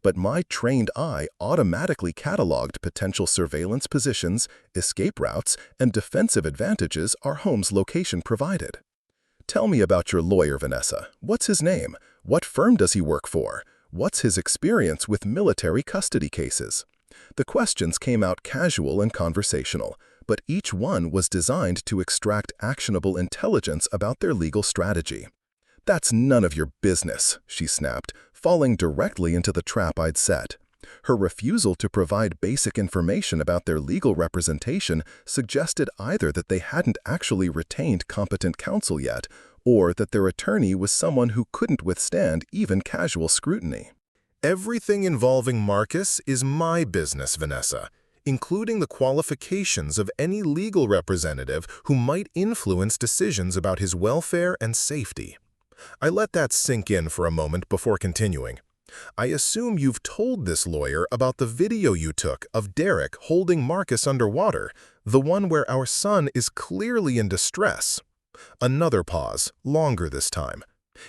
But my trained eye automatically cataloged potential surveillance positions, escape routes, and defensive advantages our home's location provided. "Tell me about your lawyer, Vanessa. What's his name? What firm does he work for? What's his experience with military custody cases?" The questions came out casual and conversational, but each one was designed to extract actionable intelligence about their legal strategy. "That's none of your business," she snapped, falling directly into the trap I'd set. Her refusal to provide basic information about their legal representation suggested either that they hadn't actually retained competent counsel yet, or that their attorney was someone who couldn't withstand even casual scrutiny. Everything involving Marcus is my business, Vanessa, including the qualifications of any legal representative who might influence decisions about his welfare and safety. I let that sink in for a moment before continuing. I assume you've told this lawyer about the video you took of Derek holding Marcus underwater, the one where our son is clearly in distress. Another pause, longer this time.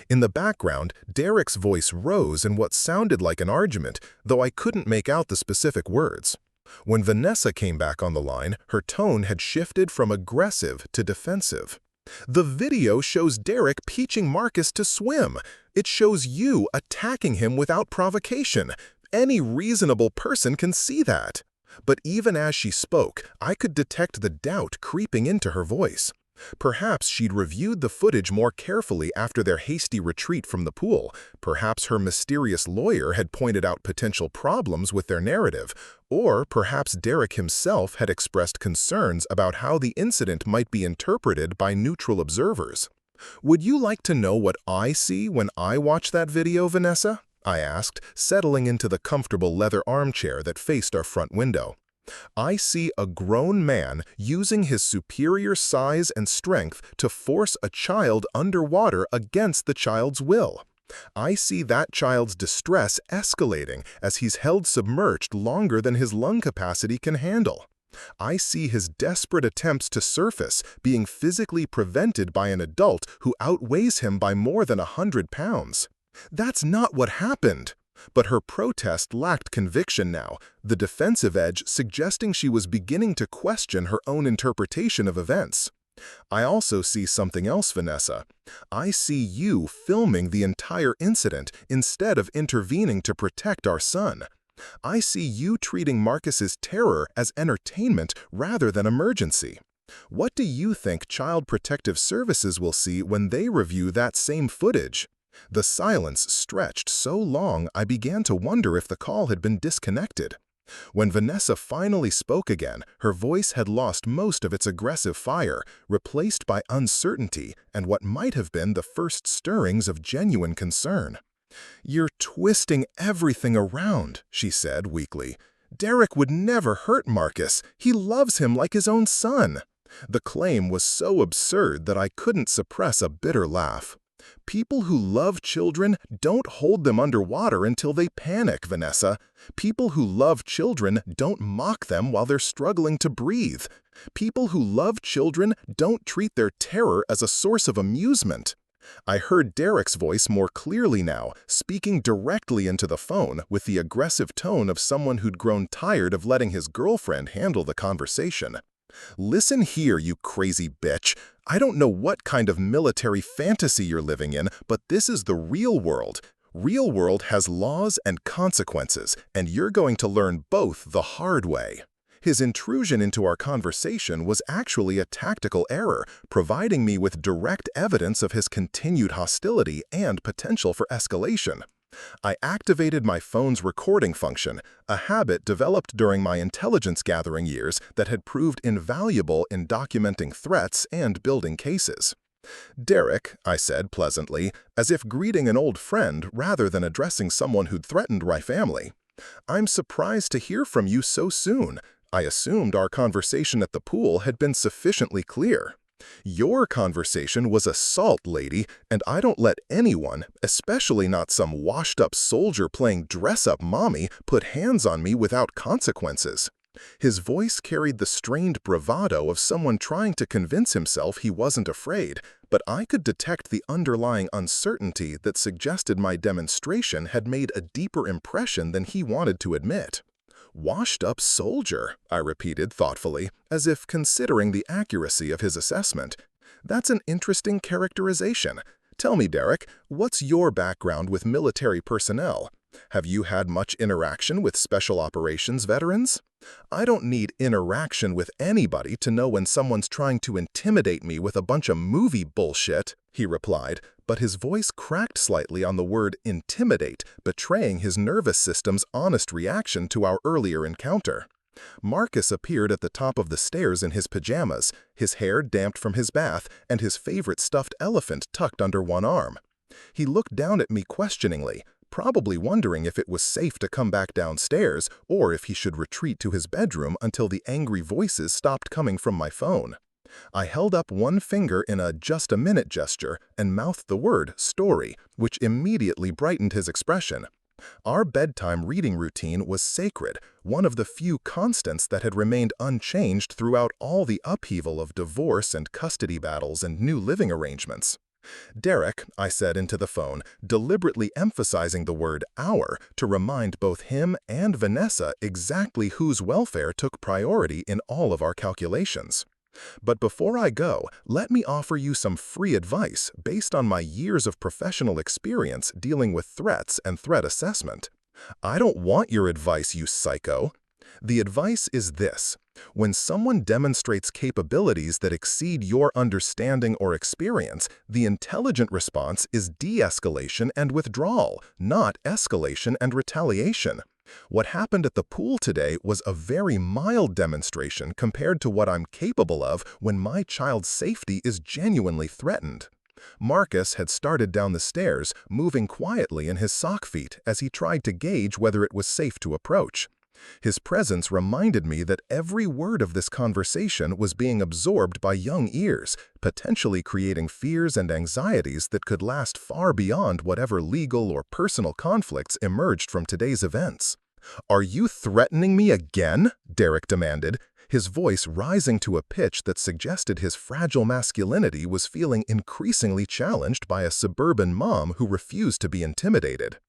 In the background, Derek's voice rose in what sounded like an argument, though I couldn't make out the specific words. When Vanessa came back on the line, her tone had shifted from aggressive to defensive. The video shows Derek teaching Marcus to swim. It shows you attacking him without provocation. Any reasonable person can see that. But even as she spoke, I could detect the doubt creeping into her voice. Perhaps she'd reviewed the footage more carefully after their hasty retreat from the pool. Perhaps her mysterious lawyer had pointed out potential problems with their narrative. Or perhaps Derek himself had expressed concerns about how the incident might be interpreted by neutral observers. "Would you like to know what I see when I watch that video, Vanessa?" I asked, settling into the comfortable leather armchair that faced our front window. "I see a grown man using his superior size and strength to force a child underwater against the child's will. I see that child's distress escalating as he's held submerged longer than his lung capacity can handle. I see his desperate attempts to surface being physically prevented by an adult who outweighs him by more than 100 pounds. That's not what happened." But her protest lacked conviction now, the defensive edge suggesting she was beginning to question her own interpretation of events. "I also see something else, Vanessa. I see you filming the entire incident instead of intervening to protect our son. I see you treating Marcus's terror as entertainment rather than emergency. What do you think Child Protective Services will see when they review that same footage?" The silence stretched so long I began to wonder if the call had been disconnected. When Vanessa finally spoke again, her voice had lost most of its aggressive fire, replaced by uncertainty and what might have been the first stirrings of genuine concern. "You're twisting everything around," she said weakly. "Derek would never hurt Marcus. He loves him like his own son." The claim was so absurd that I couldn't suppress a bitter laugh. "People who love children don't hold them underwater until they panic, Vanessa. People who love children don't mock them while they're struggling to breathe. People who love children don't treat their terror as a source of amusement." I heard Derek's voice more clearly now, speaking directly into the phone with the aggressive tone of someone who'd grown tired of letting his girlfriend handle the conversation. "Listen here, you crazy bitch. I don't know what kind of military fantasy you're living in, but this is the real world. Real world has laws and consequences, and you're going to learn both the hard way." His intrusion into our conversation was actually a tactical error, providing me with direct evidence of his continued hostility and potential for escalation. I activated my phone's recording function, a habit developed during my intelligence-gathering years that had proved invaluable in documenting threats and building cases. "Derek," I said pleasantly, as if greeting an old friend rather than addressing someone who'd threatened my family, "I'm surprised to hear from you so soon. I assumed our conversation at the pool had been sufficiently clear. Your conversation was assault, lady, and I don't let anyone, especially not some washed-up soldier playing dress-up mommy, put hands on me without consequences." His voice carried the strained bravado of someone trying to convince himself he wasn't afraid, but I could detect the underlying uncertainty that suggested my demonstration had made a deeper impression than he wanted to admit. "Washed-up soldier," I repeated thoughtfully, as if considering the accuracy of his assessment. "That's an interesting characterization. Tell me, Derek, what's your background with military personnel? Have you had much interaction with special operations veterans?" "I don't need interaction with anybody to know when someone's trying to intimidate me with a bunch of movie bullshit," he replied, but his voice cracked slightly on the word intimidate, betraying his nervous system's honest reaction to our earlier encounter. Marcus appeared at the top of the stairs in his pajamas, his hair damped from his bath, and his favorite stuffed elephant tucked under one arm. He looked down at me questioningly, probably wondering if it was safe to come back downstairs or if he should retreat to his bedroom until the angry voices stopped coming from my phone. I held up one finger in a just a minute gesture and mouthed the word story, which immediately brightened his expression. Our bedtime reading routine was sacred, one of the few constants that had remained unchanged throughout all the upheaval of divorce and custody battles and new living arrangements. "Derek," I said into the phone, deliberately emphasizing the word our to remind both him and Vanessa exactly whose welfare took priority in all of our calculations. "But before I go, let me offer you some free advice based on my years of professional experience dealing with threats and threat assessment." "I don't want your advice, you psycho." "The advice is this. When someone demonstrates capabilities that exceed your understanding or experience, the intelligent response is de-escalation and withdrawal, not escalation and retaliation. What happened at the pool today was a very mild demonstration compared to what I'm capable of when my child's safety is genuinely threatened." Marcus had started down the stairs, moving quietly in his sock feet as he tried to gauge whether it was safe to approach. His presence reminded me that every word of this conversation was being absorbed by young ears, potentially creating fears and anxieties that could last far beyond whatever legal or personal conflicts emerged from today's events. "Are you threatening me again?" Derek demanded, his voice rising to a pitch that suggested his fragile masculinity was feeling increasingly challenged by a suburban mom who refused to be intimidated.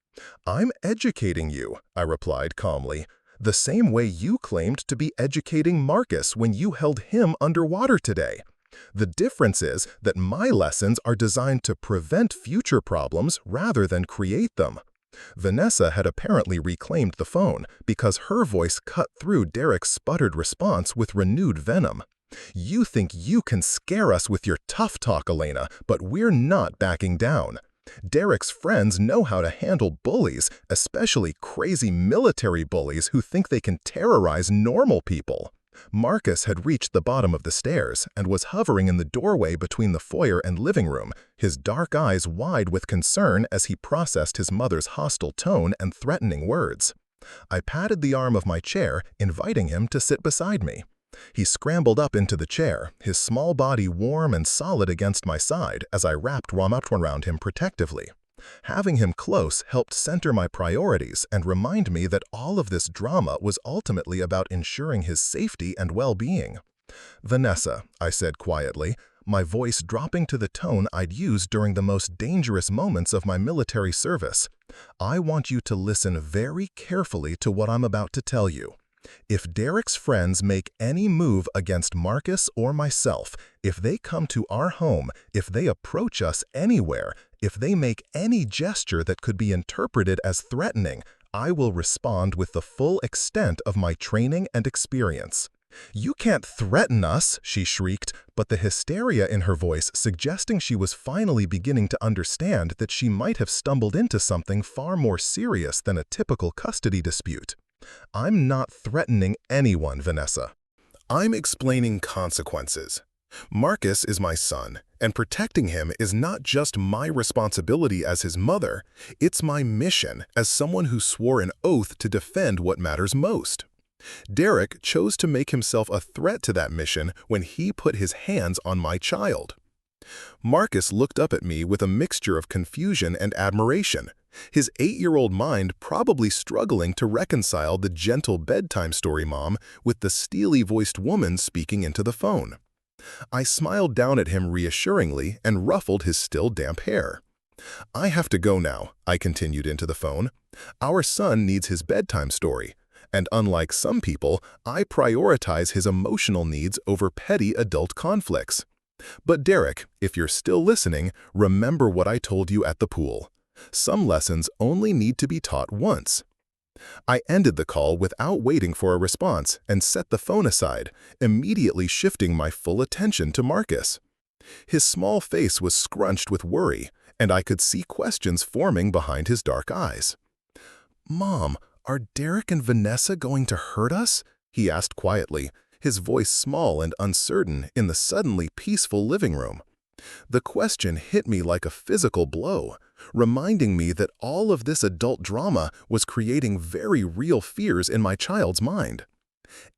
"I'm educating you," I replied calmly, "the same way you claimed to be educating Marcus when you held him underwater today. The difference is that my lessons are designed to prevent future problems rather than create them." Vanessa had apparently reclaimed the phone because her voice cut through Derek's sputtered response with renewed venom. "You think you can scare us with your tough talk, Elena, but we're not backing down. Derek's friends know how to handle bullies, especially crazy military bullies who think they can terrorize normal people." Marcus had reached the bottom of the stairs and was hovering in the doorway between the foyer and living room, his dark eyes wide with concern as he processed his mother's hostile tone and threatening words. I patted the arm of my chair, inviting him to sit beside me. He scrambled up into the chair, his small body warm and solid against my side as I wrapped around him protectively. Having him close helped center my priorities and remind me that all of this drama was ultimately about ensuring his safety and well-being. "Vanessa," I said quietly, my voice dropping to the tone I'd used during the most dangerous moments of my military service, "I want you to listen very carefully to what I'm about to tell you. If Derek's friends make any move against Marcus or myself, if they come to our home, if they approach us anywhere, if they make any gesture that could be interpreted as threatening, I will respond with the full extent of my training and experience." "You can't threaten us," she shrieked, but the hysteria in her voice suggesting she was finally beginning to understand that she might have stumbled into something far more serious than a typical custody dispute. "I'm not threatening anyone, Vanessa. I'm explaining consequences. Marcus is my son, and protecting him is not just my responsibility as his mother, it's my mission as someone who swore an oath to defend what matters most. Derek chose to make himself a threat to that mission when he put his hands on my child." Marcus looked up at me with a mixture of confusion and admiration, his 8-year-old mind probably struggling to reconcile the gentle bedtime story mom with the steely-voiced woman speaking into the phone. I smiled down at him reassuringly and ruffled his still damp hair. "I have to go now," I continued into the phone. "Our son needs his bedtime story, and unlike some people, I prioritize his emotional needs over petty adult conflicts. But Derek, if you're still listening, remember what I told you at the pool. Some lessons only need to be taught once." I ended the call without waiting for a response and set the phone aside, immediately shifting my full attention to Marcus. His small face was scrunched with worry, and I could see questions forming behind his dark eyes. "Mom, are Derek and Vanessa going to hurt us?" he asked quietly, his voice small and uncertain in the suddenly peaceful living room. The question hit me like a physical blow, reminding me that all of this adult drama was creating very real fears in my child's mind.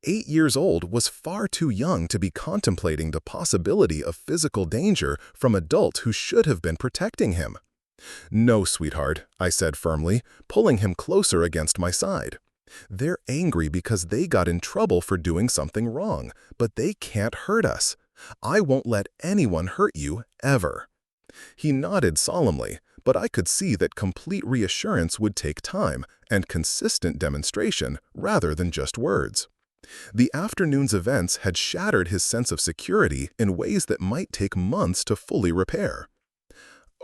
8 years old was far too young to be contemplating the possibility of physical danger from adults who should have been protecting him. "No, sweetheart," I said firmly, pulling him closer against my side. "They're angry because they got in trouble for doing something wrong, but they can't hurt us. I won't let anyone hurt you, ever." He nodded solemnly, but I could see that complete reassurance would take time and consistent demonstration rather than just words. The afternoon's events had shattered his sense of security in ways that might take months to fully repair.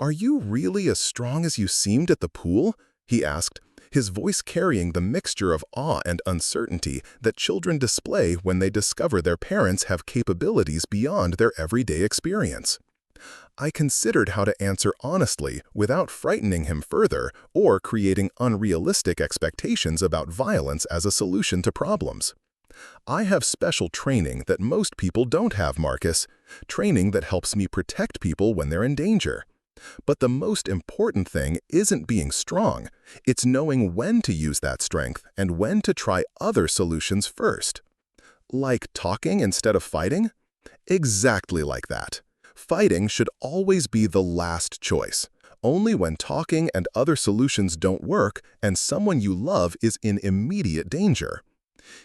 "Are you really as strong as you seemed at the pool?" he asked, his voice carrying the mixture of awe and uncertainty that children display when they discover their parents have capabilities beyond their everyday experience. I considered how to answer honestly without frightening him further or creating unrealistic expectations about violence as a solution to problems. "I have special training that most people don't have, Marcus, training that helps me protect people when they're in danger. But the most important thing isn't being strong, it's knowing when to use that strength and when to try other solutions first." "Like talking instead of fighting?" "Exactly like that. Fighting should always be the last choice. Only when talking and other solutions don't work and someone you love is in immediate danger."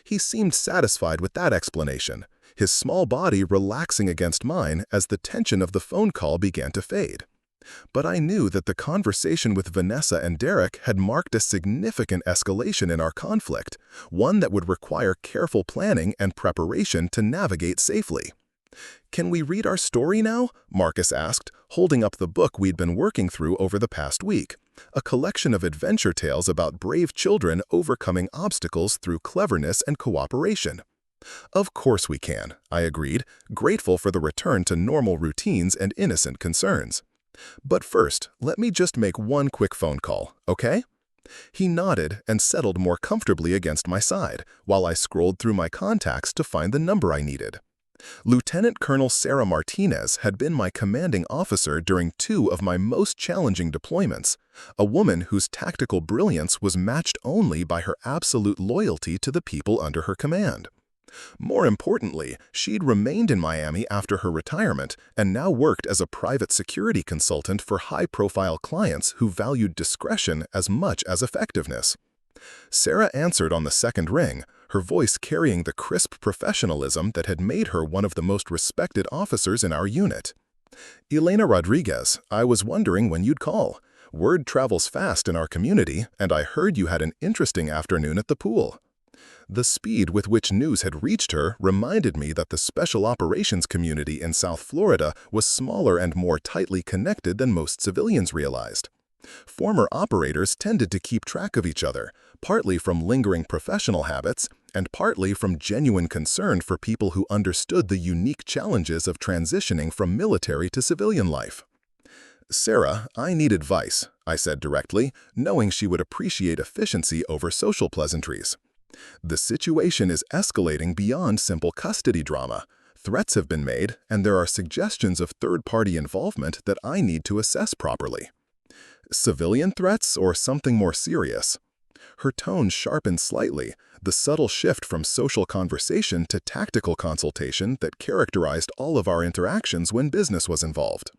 He seemed satisfied with that explanation, his small body relaxing against mine as the tension of the phone call began to fade. But I knew that the conversation with Vanessa and Derek had marked a significant escalation in our conflict, one that would require careful planning and preparation to navigate safely. "Can we read our story now?" Marcus asked, holding up the book we'd been working through over the past week, a collection of adventure tales about brave children overcoming obstacles through cleverness and cooperation. "Of course we can," I agreed, grateful for the return to normal routines and innocent concerns. "But first, let me just make one quick phone call, okay?" He nodded and settled more comfortably against my side, while I scrolled through my contacts to find the number I needed. Lieutenant Colonel Sarah Martinez had been my commanding officer during 2 of my most challenging deployments, a woman whose tactical brilliance was matched only by her absolute loyalty to the people under her command. More importantly, she'd remained in Miami after her retirement and now worked as a private security consultant for high-profile clients who valued discretion as much as effectiveness. Sarah answered on the second ring, her voice carrying the crisp professionalism that had made her one of the most respected officers in our unit. "Elena Rodriguez, I was wondering when you'd call. Word travels fast in our community, and I heard you had an interesting afternoon at the pool." The speed with which news had reached her reminded me that the special operations community in South Florida was smaller and more tightly connected than most civilians realized. Former operators tended to keep track of each other, partly from lingering professional habits and partly from genuine concern for people who understood the unique challenges of transitioning from military to civilian life. "Sarah, I need advice," I said directly, knowing she would appreciate efficiency over social pleasantries. "The situation is escalating beyond simple custody drama. Threats have been made, and there are suggestions of third-party involvement that I need to assess properly." "Civilian threats or something more serious?" Her tone sharpened slightly, the subtle shift from social conversation to tactical consultation that characterized all of our interactions when business was involved.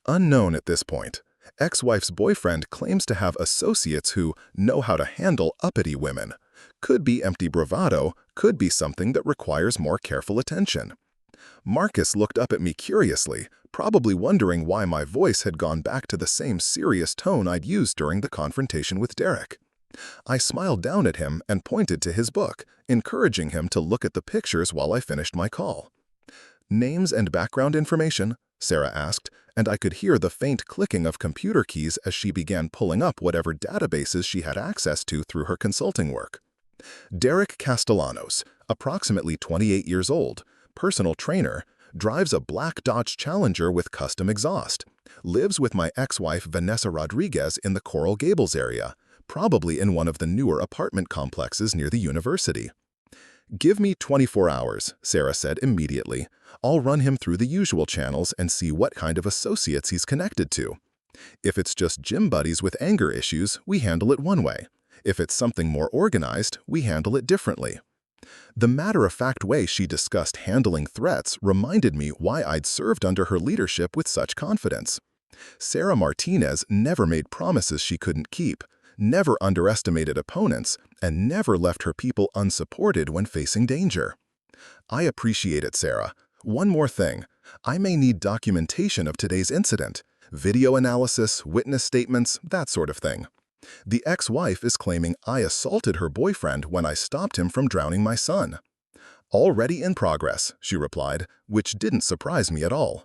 "Unknown at this point. Ex-wife's boyfriend claims to have associates who know how to handle uppity women. Could be empty bravado, could be something that requires more careful attention." Marcus looked up at me curiously, probably wondering why my voice had gone back to the same serious tone I'd used during the confrontation with Derek. I smiled down at him and pointed to his book, encouraging him to look at the pictures while I finished my call. "Names and background information?" Sarah asked, and I could hear the faint clicking of computer keys as she began pulling up whatever databases she had access to through her consulting work. "Derek Castellanos, approximately 28 years old, personal trainer, drives a black Dodge Challenger with custom exhaust, lives with my ex-wife Vanessa Rodriguez in the Coral Gables area, probably in one of the newer apartment complexes near the university. "Give me 24 hours, Sarah said immediately. "I'll run him through the usual channels and see what kind of associates he's connected to. If it's just gym buddies with anger issues, we handle it one way. If it's something more organized, we handle it differently." The matter-of-fact way she discussed handling threats reminded me why I'd served under her leadership with such confidence. Sarah Martinez never made promises she couldn't keep, never underestimated opponents, and never left her people unsupported when facing danger. "I appreciate it, Sarah. One more thing. I may need documentation of today's incident, video analysis, witness statements, that sort of thing. The ex-wife is claiming I assaulted her boyfriend when I stopped him from drowning my son." "Already in progress," she replied, which didn't surprise me at all.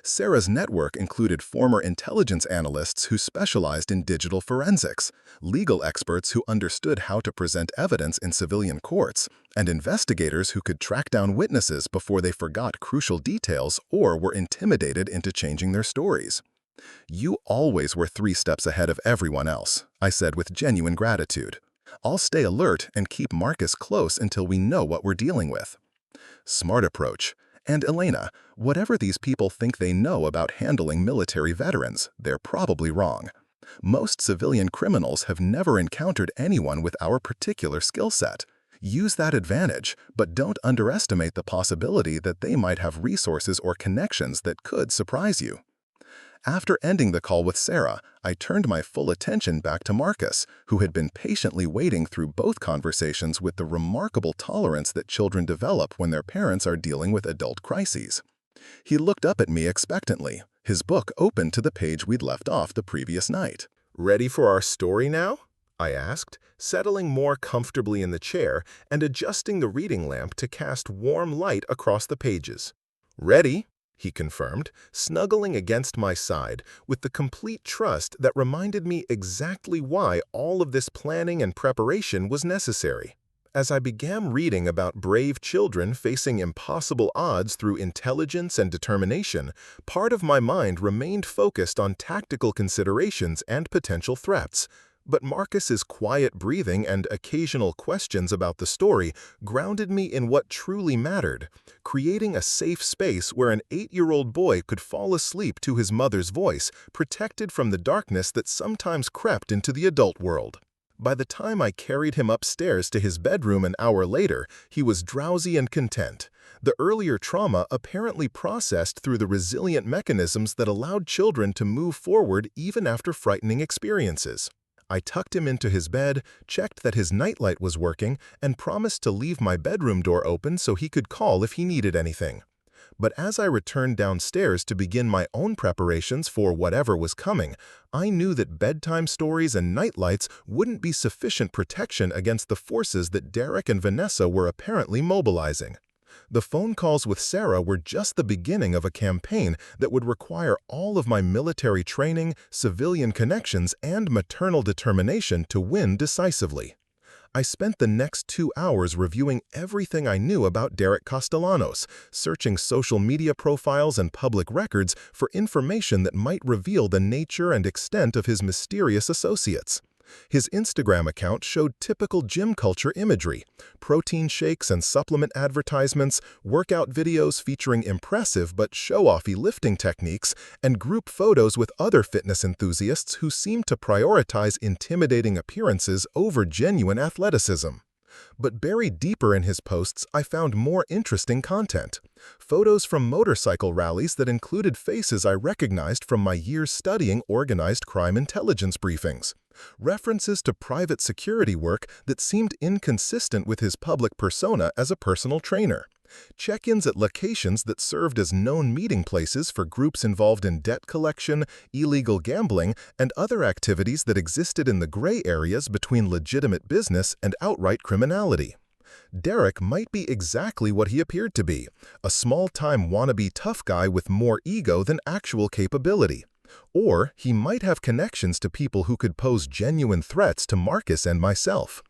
Sarah's network included former intelligence analysts who specialized in digital forensics, legal experts who understood how to present evidence in civilian courts, and investigators who could track down witnesses before they forgot crucial details or were intimidated into changing their stories. "You always were 3 steps ahead of everyone else," I said with genuine gratitude. "I'll stay alert and keep Marcus close until we know what we're dealing with." Smart approach. And Elena, whatever these people think they know about handling military veterans, they're probably wrong. Most civilian criminals have never encountered anyone with our particular skill set. Use that advantage, but don't underestimate the possibility that they might have resources or connections that could surprise you. After ending the call with Sarah, I turned my full attention back to Marcus, who had been patiently waiting through both conversations with the remarkable tolerance that children develop when their parents are dealing with adult crises. He looked up at me expectantly, his book open to the page we'd left off the previous night. "Ready for our story now?" I asked, settling more comfortably in the chair and adjusting the reading lamp to cast warm light across the pages. "Ready," he confirmed, snuggling against my side with the complete trust that reminded me exactly why all of this planning and preparation was necessary. As I began reading about brave children facing impossible odds through intelligence and determination, part of my mind remained focused on tactical considerations and potential threats. But Marcus's quiet breathing and occasional questions about the story grounded me in what truly mattered, creating a safe space where an 8-year-old boy could fall asleep to his mother's voice, protected from the darkness that sometimes crept into the adult world. By the time I carried him upstairs to his bedroom an hour later, he was drowsy and content, the earlier trauma apparently processed through the resilient mechanisms that allowed children to move forward even after frightening experiences. I tucked him into his bed, checked that his nightlight was working, and promised to leave my bedroom door open so he could call if he needed anything. But as I returned downstairs to begin my own preparations for whatever was coming, I knew that bedtime stories and nightlights wouldn't be sufficient protection against the forces that Derek and Vanessa were apparently mobilizing. The phone calls with Sarah were just the beginning of a campaign that would require all of my military training, civilian connections, and maternal determination to win decisively. I spent the next 2 hours reviewing everything I knew about Derek Castellanos, searching social media profiles and public records for information that might reveal the nature and extent of his mysterious associates. His Instagram account showed typical gym culture imagery, protein shakes and supplement advertisements, workout videos featuring impressive but show-offy lifting techniques, and group photos with other fitness enthusiasts who seemed to prioritize intimidating appearances over genuine athleticism. But buried deeper in his posts, I found more interesting content. Photos from motorcycle rallies that included faces I recognized from my years studying organized crime intelligence briefings. References to private security work that seemed inconsistent with his public persona as a personal trainer. Check-ins at locations that served as known meeting places for groups involved in debt collection, illegal gambling, and other activities that existed in the gray areas between legitimate business and outright criminality. Derek might be exactly what he appeared to be, a small-time wannabe tough guy with more ego than actual capability. Or he might have connections to people who could pose genuine threats to Marcus and myself.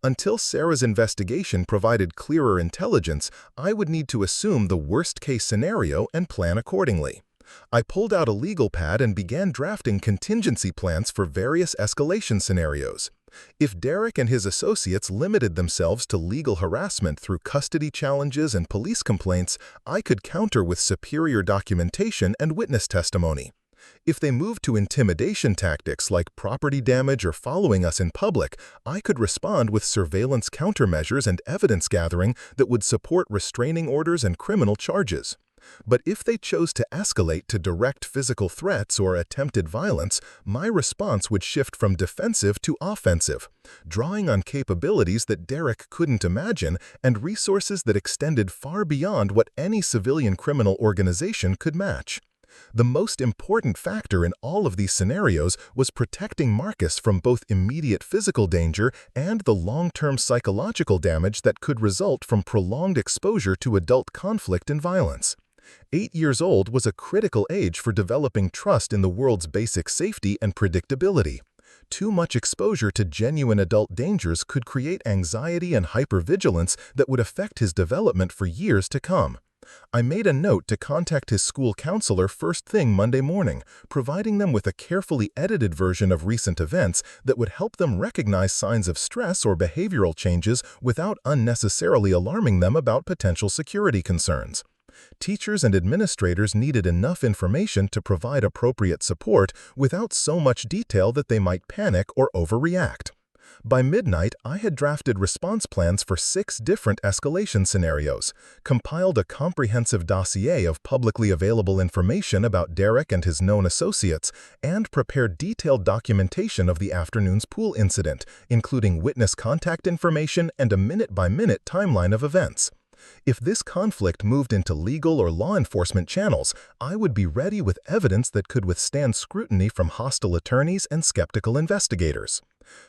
Until Sarah's investigation provided clearer intelligence, I would need to assume the worst-case scenario and plan accordingly. I pulled out a legal pad and began drafting contingency plans for various escalation scenarios. If Derek and his associates limited themselves to legal harassment through custody challenges and police complaints, I could counter with superior documentation and witness testimony. If they moved to intimidation tactics like property damage or following us in public, I could respond with surveillance countermeasures and evidence gathering that would support restraining orders and criminal charges. But if they chose to escalate to direct physical threats or attempted violence, my response would shift from defensive to offensive, drawing on capabilities that Derek couldn't imagine and resources that extended far beyond what any civilian criminal organization could match. The most important factor in all of these scenarios was protecting Marcus from both immediate physical danger and the long-term psychological damage that could result from prolonged exposure to adult conflict and violence. 8 years old was a critical age for developing trust in the world's basic safety and predictability. Too much exposure to genuine adult dangers could create anxiety and hypervigilance that would affect his development for years to come. I made a note to contact his school counselor first thing Monday morning, providing them with a carefully edited version of recent events that would help them recognize signs of stress or behavioral changes without unnecessarily alarming them about potential security concerns. Teachers and administrators needed enough information to provide appropriate support without so much detail that they might panic or overreact. By midnight, I had drafted response plans for 6 different escalation scenarios, compiled a comprehensive dossier of publicly available information about Derek and his known associates, and prepared detailed documentation of the afternoon's pool incident, including witness contact information and a minute-by-minute timeline of events. If this conflict moved into legal or law enforcement channels, I would be ready with evidence that could withstand scrutiny from hostile attorneys and skeptical investigators.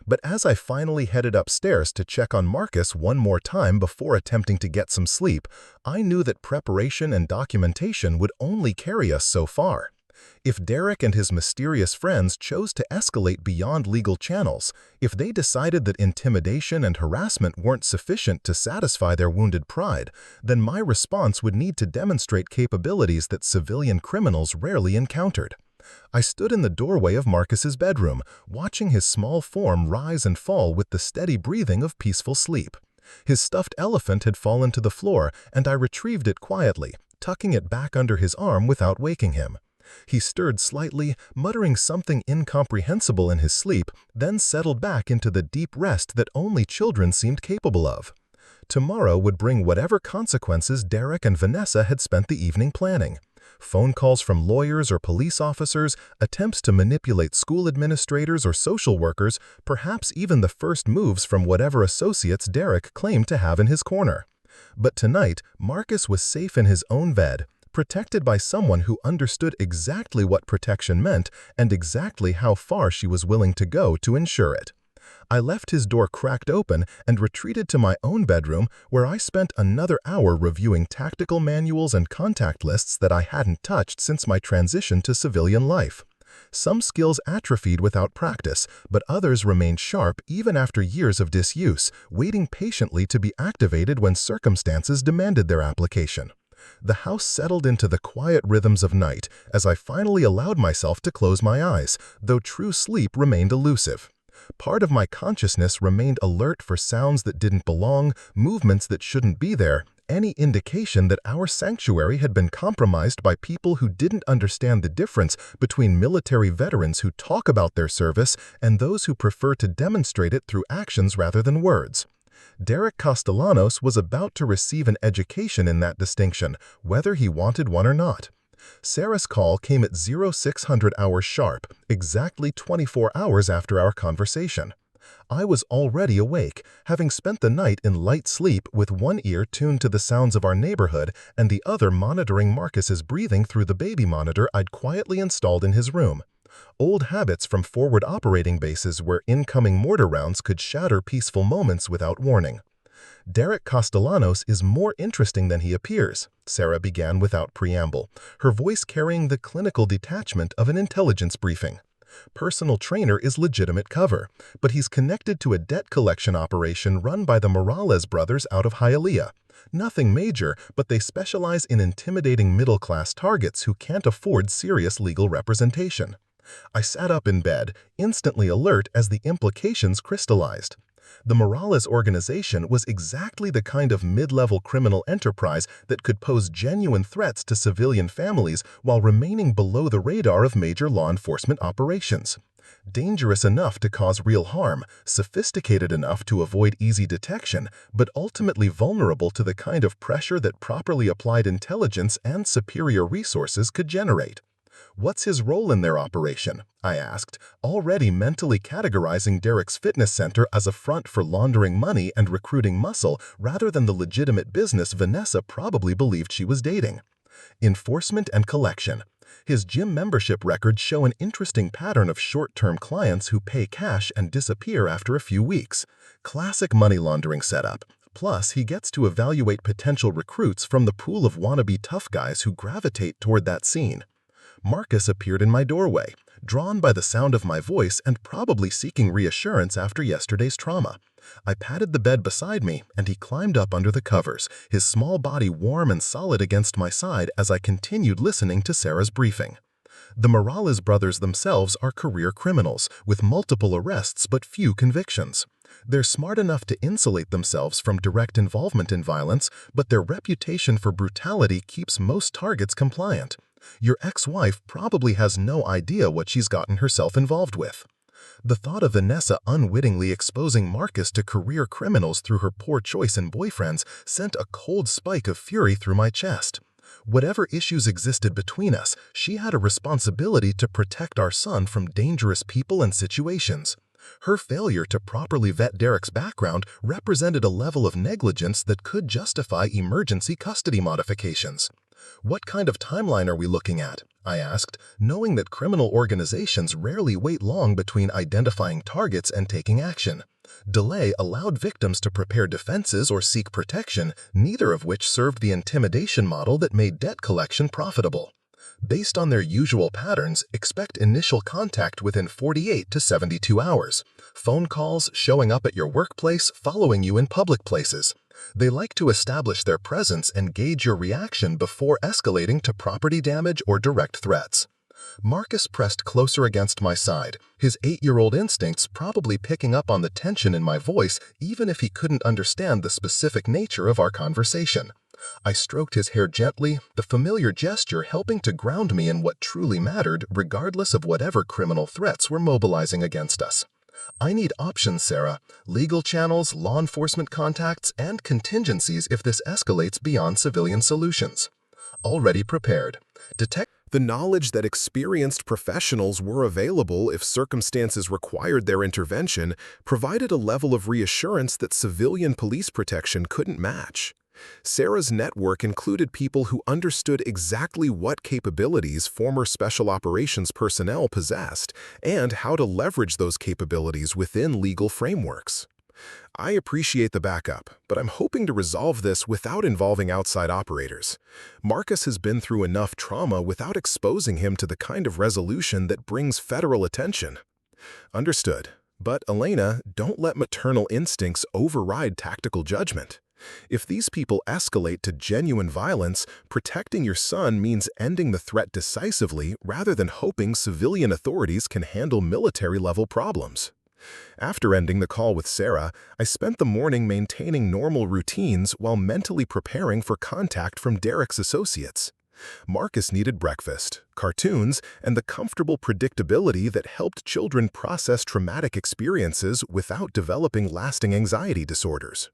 But as I finally headed upstairs to check on Marcus one more time before attempting to get some sleep, I knew that preparation and documentation would only carry us so far. If Derek and his mysterious friends chose to escalate beyond legal channels, if they decided that intimidation and harassment weren't sufficient to satisfy their wounded pride, then my response would need to demonstrate capabilities that civilian criminals rarely encountered. I stood in the doorway of Marcus's bedroom, watching his small form rise and fall with the steady breathing of peaceful sleep. His stuffed elephant had fallen to the floor, and I retrieved it quietly, tucking it back under his arm without waking him. He stirred slightly, muttering something incomprehensible in his sleep, then settled back into the deep rest that only children seemed capable of. Tomorrow would bring whatever consequences Derek and Vanessa had spent the evening planning. Phone calls from lawyers or police officers, attempts to manipulate school administrators or social workers, perhaps even the first moves from whatever associates Derek claimed to have in his corner. But tonight, Marcus was safe in his own bed, protected by someone who understood exactly what protection meant and exactly how far she was willing to go to ensure it. I left his door cracked open and retreated to my own bedroom, where I spent another hour reviewing tactical manuals and contact lists that I hadn't touched since my transition to civilian life. Some skills atrophied without practice, but others remained sharp even after years of disuse, waiting patiently to be activated when circumstances demanded their application. The house settled into the quiet rhythms of night as I finally allowed myself to close my eyes, though true sleep remained elusive. Part of my consciousness remained alert for sounds that didn't belong, movements that shouldn't be there, any indication that our sanctuary had been compromised by people who didn't understand the difference between military veterans who talk about their service and those who prefer to demonstrate it through actions rather than words. Derek Castellanos was about to receive an education in that distinction, whether he wanted one or not. Sarah's call came at 0600 hours sharp, exactly 24 hours after our conversation. I was already awake, having spent the night in light sleep with one ear tuned to the sounds of our neighborhood and the other monitoring Marcus's breathing through the baby monitor I'd quietly installed in his room. Old habits from forward operating bases where incoming mortar rounds could shatter peaceful moments without warning. Derek Castellanos is more interesting than he appears, Sarah began without preamble, her voice carrying the clinical detachment of an intelligence briefing. Personal trainer is legitimate cover, but he's connected to a debt collection operation run by the Morales brothers out of Hialeah. Nothing major, but they specialize in intimidating middle-class targets who can't afford serious legal representation. I sat up in bed, instantly alert as the implications crystallized. The Morales organization was exactly the kind of mid-level criminal enterprise that could pose genuine threats to civilian families while remaining below the radar of major law enforcement operations. Dangerous enough to cause real harm, sophisticated enough to avoid easy detection, but ultimately vulnerable to the kind of pressure that properly applied intelligence and superior resources could generate. "What's his role in their operation?" I asked, already mentally categorizing Derek's fitness center as a front for laundering money and recruiting muscle rather than the legitimate business Vanessa probably believed she was dating. Enforcement and collection. His gym membership records show an interesting pattern of short-term clients who pay cash and disappear after a few weeks. Classic money laundering setup. Plus, he gets to evaluate potential recruits from the pool of wannabe tough guys who gravitate toward that scene. Marcus appeared in my doorway, drawn by the sound of my voice and probably seeking reassurance after yesterday's trauma. I patted the bed beside me, and he climbed up under the covers, his small body warm and solid against my side as I continued listening to Sarah's briefing. The Morales brothers themselves are career criminals, with multiple arrests but few convictions. They're smart enough to insulate themselves from direct involvement in violence, but their reputation for brutality keeps most targets compliant. Your ex-wife probably has no idea what she's gotten herself involved with. The thought of Vanessa unwittingly exposing Marcus to career criminals through her poor choice in boyfriends sent a cold spike of fury through my chest. Whatever issues existed between us, she had a responsibility to protect our son from dangerous people and situations. Her failure to properly vet Derek's background represented a level of negligence that could justify emergency custody modifications. "What kind of timeline are we looking at?" I asked, knowing that criminal organizations rarely wait long between identifying targets and taking action. Delay allowed victims to prepare defenses or seek protection, neither of which served the intimidation model that made debt collection profitable. Based on their usual patterns, expect initial contact within 48 to 72 hours. Phone calls, showing up at your workplace, following you in public places. They like to establish their presence and gauge your reaction before escalating to property damage or direct threats. Marcus pressed closer against my side, his 8-year-old instincts probably picking up on the tension in my voice even if he couldn't understand the specific nature of our conversation. I stroked his hair gently, the familiar gesture helping to ground me in what truly mattered regardless of whatever criminal threats were mobilizing against us. "I need options, Sarah. Legal channels, law enforcement contacts, and contingencies if this escalates beyond civilian solutions." Already prepared. The knowledge that experienced professionals were available if circumstances required their intervention provided a level of reassurance that civilian police protection couldn't match. Sarah's network included people who understood exactly what capabilities former special operations personnel possessed and how to leverage those capabilities within legal frameworks. I appreciate the backup, but I'm hoping to resolve this without involving outside operators. Marcus has been through enough trauma without exposing him to the kind of resolution that brings federal attention. Understood. But, Elena, don't let maternal instincts override tactical judgment. If these people escalate to genuine violence, protecting your son means ending the threat decisively rather than hoping civilian authorities can handle military-level problems. After ending the call with Sarah, I spent the morning maintaining normal routines while mentally preparing for contact from Derek's associates. Marcus needed breakfast, cartoons, and the comfortable predictability that helped children process traumatic experiences without developing lasting anxiety disorders.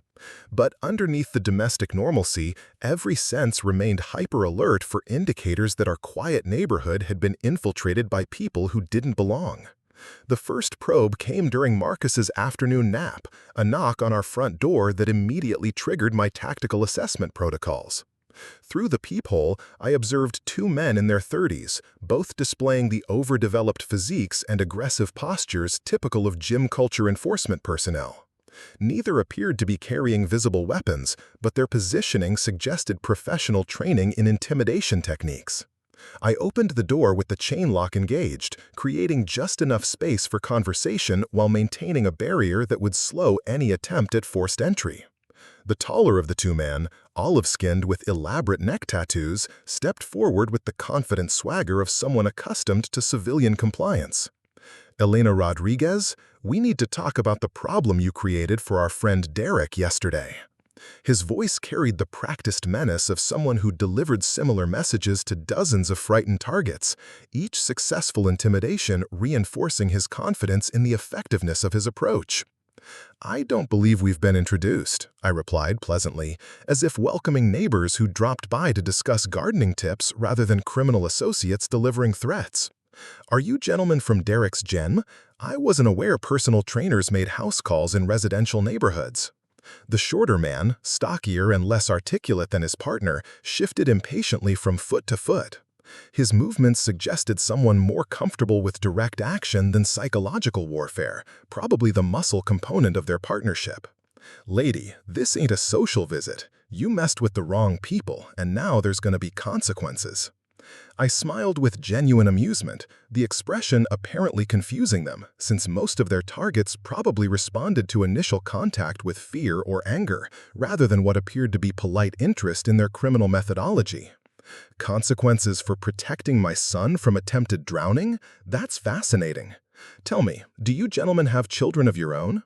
But underneath the domestic normalcy, every sense remained hyper-alert for indicators that our quiet neighborhood had been infiltrated by people who didn't belong. The first probe came during Marcus's afternoon nap, a knock on our front door that immediately triggered my tactical assessment protocols. Through the peephole, I observed 2 men in their 30s, both displaying the overdeveloped physiques and aggressive postures typical of gym culture enforcement personnel. Neither appeared to be carrying visible weapons, but their positioning suggested professional training in intimidation techniques. I opened the door with the chain lock engaged, creating just enough space for conversation while maintaining a barrier that would slow any attempt at forced entry. The taller of the two men, olive-skinned with elaborate neck tattoos, stepped forward with the confident swagger of someone accustomed to civilian compliance. "Elena Rodriguez, we need to talk about the problem you created for our friend Derek yesterday." His voice carried the practiced menace of someone who delivered similar messages to dozens of frightened targets, each successful intimidation reinforcing his confidence in the effectiveness of his approach. "I don't believe we've been introduced," I replied pleasantly, as if welcoming neighbors who dropped by to discuss gardening tips rather than criminal associates delivering threats. "Are you gentlemen from Derek's gym? I wasn't aware personal trainers made house calls in residential neighborhoods." The shorter man, stockier and less articulate than his partner, shifted impatiently from foot to foot. His movements suggested someone more comfortable with direct action than psychological warfare, probably the muscle component of their partnership. "Lady, this ain't a social visit. You messed with the wrong people, and now there's gonna be consequences." I smiled with genuine amusement, the expression apparently confusing them, since most of their targets probably responded to initial contact with fear or anger, rather than what appeared to be polite interest in their criminal methodology. "Consequences for protecting my son from attempted drowning? That's fascinating. Tell me, do you gentlemen have children of your own?"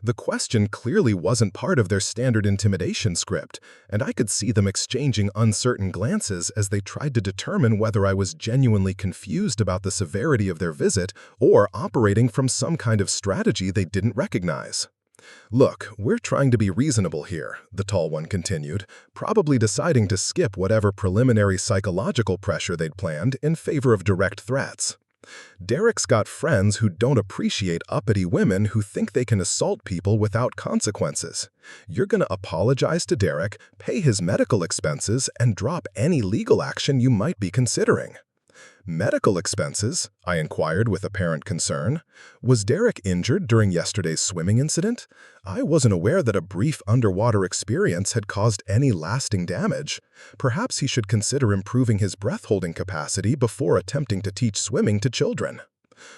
The question clearly wasn't part of their standard intimidation script, and I could see them exchanging uncertain glances as they tried to determine whether I was genuinely confused about the severity of their visit or operating from some kind of strategy they didn't recognize. "Look, we're trying to be reasonable here," the tall one continued, probably deciding to skip whatever preliminary psychological pressure they'd planned in favor of direct threats. "Derek's got friends who don't appreciate uppity women who think they can assault people without consequences. You're gonna apologize to Derek, pay his medical expenses, and drop any legal action you might be considering." "Medical expenses?" I inquired with apparent concern. "Was Derek injured during yesterday's swimming incident? I wasn't aware that a brief underwater experience had caused any lasting damage. Perhaps he should consider improving his breath-holding capacity before attempting to teach swimming to children."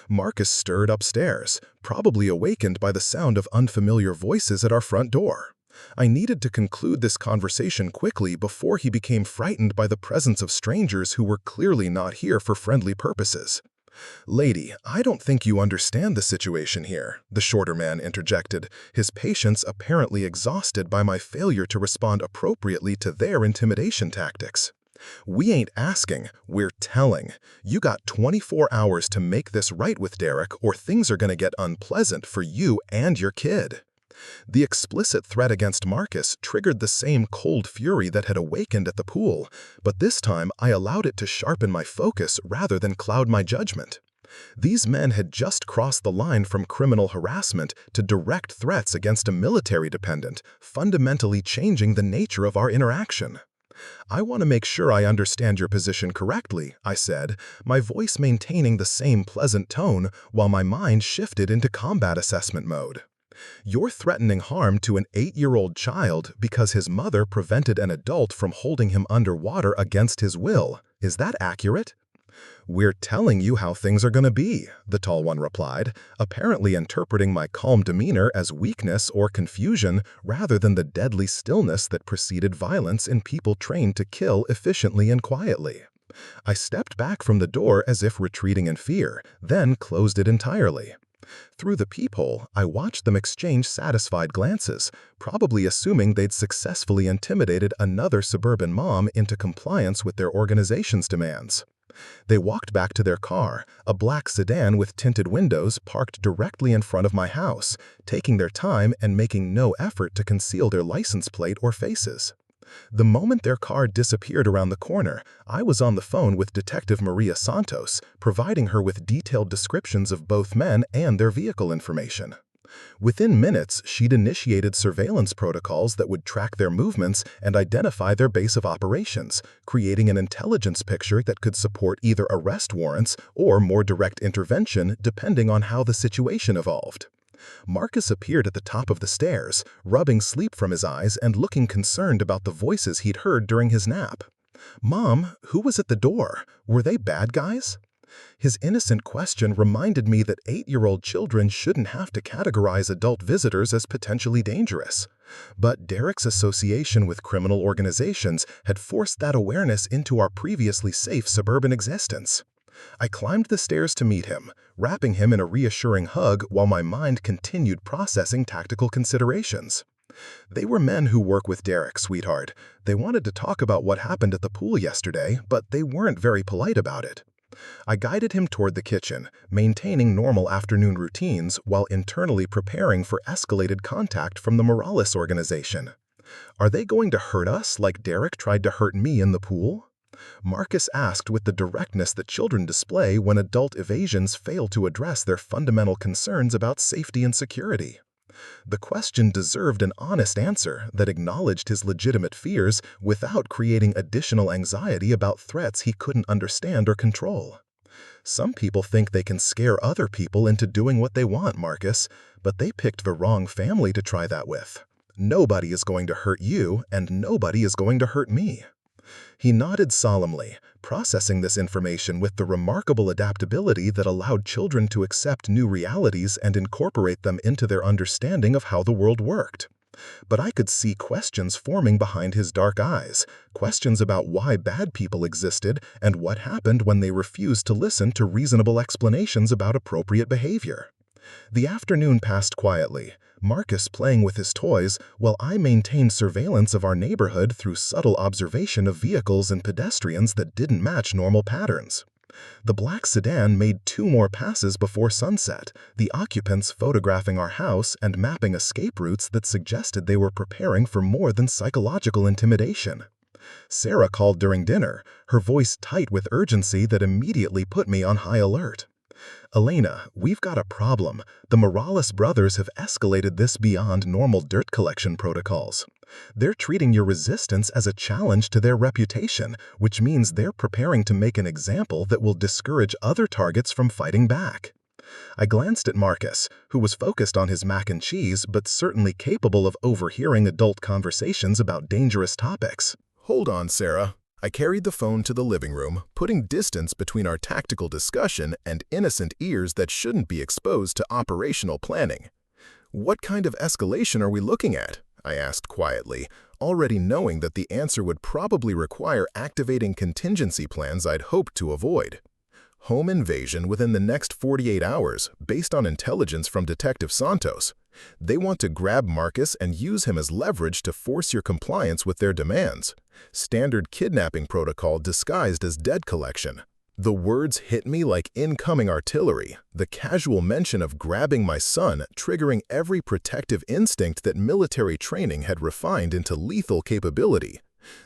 Marcus stirred upstairs, probably awakened by the sound of unfamiliar voices at our front door. I needed to conclude this conversation quickly before he became frightened by the presence of strangers who were clearly not here for friendly purposes. "Lady, I don't think you understand the situation here," the shorter man interjected, his patience apparently exhausted by my failure to respond appropriately to their intimidation tactics. "We ain't asking, we're telling. You got 24 hours to make this right with Derek, or things are gonna get unpleasant for you and your kid." The explicit threat against Marcus triggered the same cold fury that had awakened at the pool, but this time I allowed it to sharpen my focus rather than cloud my judgment. These men had just crossed the line from criminal harassment to direct threats against a military dependent, fundamentally changing the nature of our interaction. "I want to make sure I understand your position correctly," I said, my voice maintaining the same pleasant tone while my mind shifted into combat assessment mode. "You're threatening harm to an 8-year-old child because his mother prevented an adult from holding him underwater against his will. Is that accurate?" "We're telling you how things are going to be," the tall one replied, apparently interpreting my calm demeanor as weakness or confusion rather than the deadly stillness that preceded violence in people trained to kill efficiently and quietly. I stepped back from the door as if retreating in fear, then closed it entirely. Through the peephole, I watched them exchange satisfied glances, probably assuming they'd successfully intimidated another suburban mom into compliance with their organization's demands. They walked back to their car, a black sedan with tinted windows parked directly in front of my house, taking their time and making no effort to conceal their license plate or faces. The moment their car disappeared around the corner, I was on the phone with Detective Maria Santos, providing her with detailed descriptions of both men and their vehicle information. Within minutes, she'd initiated surveillance protocols that would track their movements and identify their base of operations, creating an intelligence picture that could support either arrest warrants or more direct intervention depending on how the situation evolved. Marcus appeared at the top of the stairs, rubbing sleep from his eyes and looking concerned about the voices he'd heard during his nap. "Mom, who was at the door? Were they bad guys?" His innocent question reminded me that 8-year-old children shouldn't have to categorize adult visitors as potentially dangerous. But Derek's association with criminal organizations had forced that awareness into our previously safe suburban existence. I climbed the stairs to meet him, wrapping him in a reassuring hug while my mind continued processing tactical considerations. "They were men who work with Derek, sweetheart. They wanted to talk about what happened at the pool yesterday, but they weren't very polite about it." I guided him toward the kitchen, maintaining normal afternoon routines while internally preparing for escalated contact from the Morales organization. "Are they going to hurt us like Derek tried to hurt me in the pool?" Marcus asked with the directness that children display when adult evasions fail to address their fundamental concerns about safety and security. The question deserved an honest answer that acknowledged his legitimate fears without creating additional anxiety about threats he couldn't understand or control. "Some people think they can scare other people into doing what they want, Marcus, but they picked the wrong family to try that with. Nobody is going to hurt you, and nobody is going to hurt me." He nodded solemnly, processing this information with the remarkable adaptability that allowed children to accept new realities and incorporate them into their understanding of how the world worked. But I could see questions forming behind his dark eyes, questions about why bad people existed and what happened when they refused to listen to reasonable explanations about appropriate behavior. The afternoon passed quietly, Marcus playing with his toys while I maintained surveillance of our neighborhood through subtle observation of vehicles and pedestrians that didn't match normal patterns. The black sedan made 2 more passes before sunset, the occupants photographing our house and mapping escape routes that suggested they were preparing for more than psychological intimidation. Sarah called during dinner, her voice tight with urgency that immediately put me on high alert. "Elena, we've got a problem. The Morales brothers have escalated this beyond normal dirt collection protocols. They're treating your resistance as a challenge to their reputation, which means they're preparing to make an example that will discourage other targets from fighting back." I glanced at Marcus, who was focused on his mac and cheese but certainly capable of overhearing adult conversations about dangerous topics. "Hold on, Sarah." I carried the phone to the living room, putting distance between our tactical discussion and innocent ears that shouldn't be exposed to operational planning. "What kind of escalation are we looking at?" I asked quietly, already knowing that the answer would probably require activating contingency plans I'd hoped to avoid. "Home invasion within the next 48 hours, based on intelligence from Detective Santos. They want to grab Marcus and use him as leverage to force your compliance with their demands. Standard kidnapping protocol disguised as debt collection." The words hit me like incoming artillery, the casual mention of grabbing my son triggering every protective instinct that military training had refined into lethal capability.